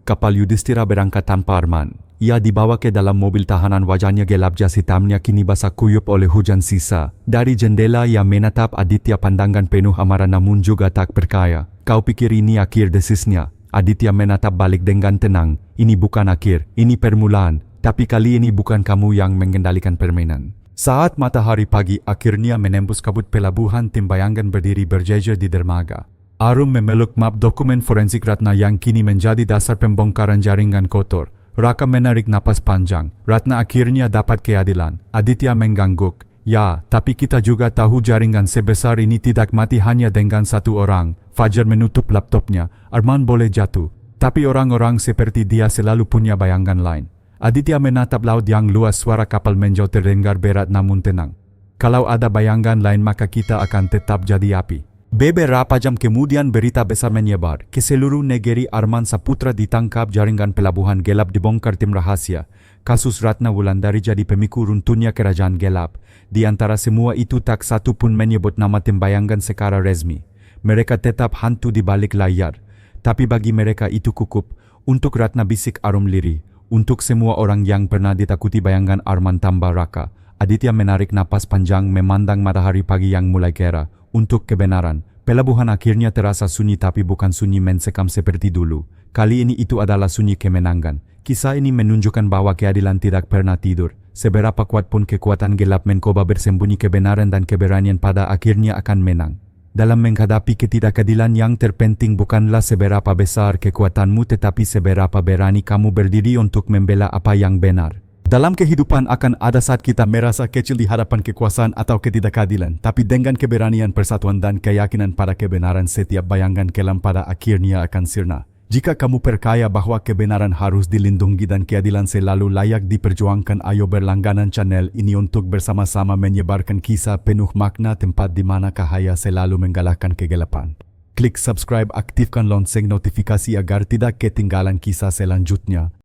kapal Yudhistira berangkat tanpa Arman. Ia dibawa ke dalam mobil tahanan, wajahnya gelap, jas hitamnya kini basah kuyup oleh hujan sisa. Dari jendela ia menatap Aditya, pandangan penuh amarah namun juga tak percaya. Kau pikir ini akhir, desisnya? Aditya menatap balik dengan tenang. Ini bukan akhir, ini permulaan. Tapi kali ini bukan kamu yang mengendalikan permainan. Saat matahari pagi akhirnya menembus kabut pelabuhan, tim bayangan berdiri berjejer di dermaga. Arum memeluk map dokumen forensik Ratna yang kini menjadi dasar pembongkaran jaringan kotor. Raka menarik napas panjang. Ratna akhirnya dapat keadilan. Aditya mengangguk. Ya, tapi kita juga tahu jaringan sebesar ini tidak mati hanya dengan satu orang. Fajar menutup laptopnya. Arman boleh jatuh, tapi orang-orang seperti dia selalu punya bayangan lain. Aditya menatap laut yang luas, suara kapal menjauh terdengar berat namun tenang. Kalau ada bayangan lain maka kita akan tetap jadi api. Beberapa jam kemudian berita besar menyebar. Ke seluruh negeri Arman Saputra ditangkap, jaringan pelabuhan gelap dibongkar tim rahasia. Kasus Ratna Wulandari jadi pemicu runtuhnya kerajaan gelap. Di antara semua itu tak satu pun menyebut nama tim bayangan secara resmi. Mereka tetap hantu di balik layar. Tapi bagi mereka itu cukup. Untuk Ratna, bisik Arum lirih. Untuk semua orang yang pernah ditakuti bayangan Arman, tambah Raka. Aditya menarik napas panjang, memandang matahari pagi yang mulai kera. Untuk kebenaran, pelabuhan akhirnya terasa sunyi, tapi bukan sunyi mencekam seperti dulu. Kali ini itu adalah sunyi kemenangan. Kisah ini menunjukkan bahwa keadilan tidak pernah tidur. Seberapa kuat pun kekuatan gelap mencoba bersembunyi, kebenaran dan keberanian pada akhirnya akan menang. Dalam menghadapi ketidakadilan, yang terpenting bukanlah seberapa besar kekuatanmu, tetapi seberapa berani kamu berdiri untuk membela apa yang benar. Dalam kehidupan akan ada saat kita merasa kecil di hadapan kekuasaan atau ketidakadilan, tapi dengan keberanian, persatuan dan keyakinan pada kebenaran, setiap bayangan kelam pada akhirnya akan sirna. Jika kamu percaya bahwa kebenaran harus dilindungi dan keadilan selalu layak diperjuangkan, ayo berlangganan channel ini untuk bersama-sama menyebarkan kisah penuh makna, tempat di mana cahaya selalu mengalahkan kegelapan. Klik subscribe, aktifkan lonceng notifikasi agar tidak ketinggalan kisah selanjutnya.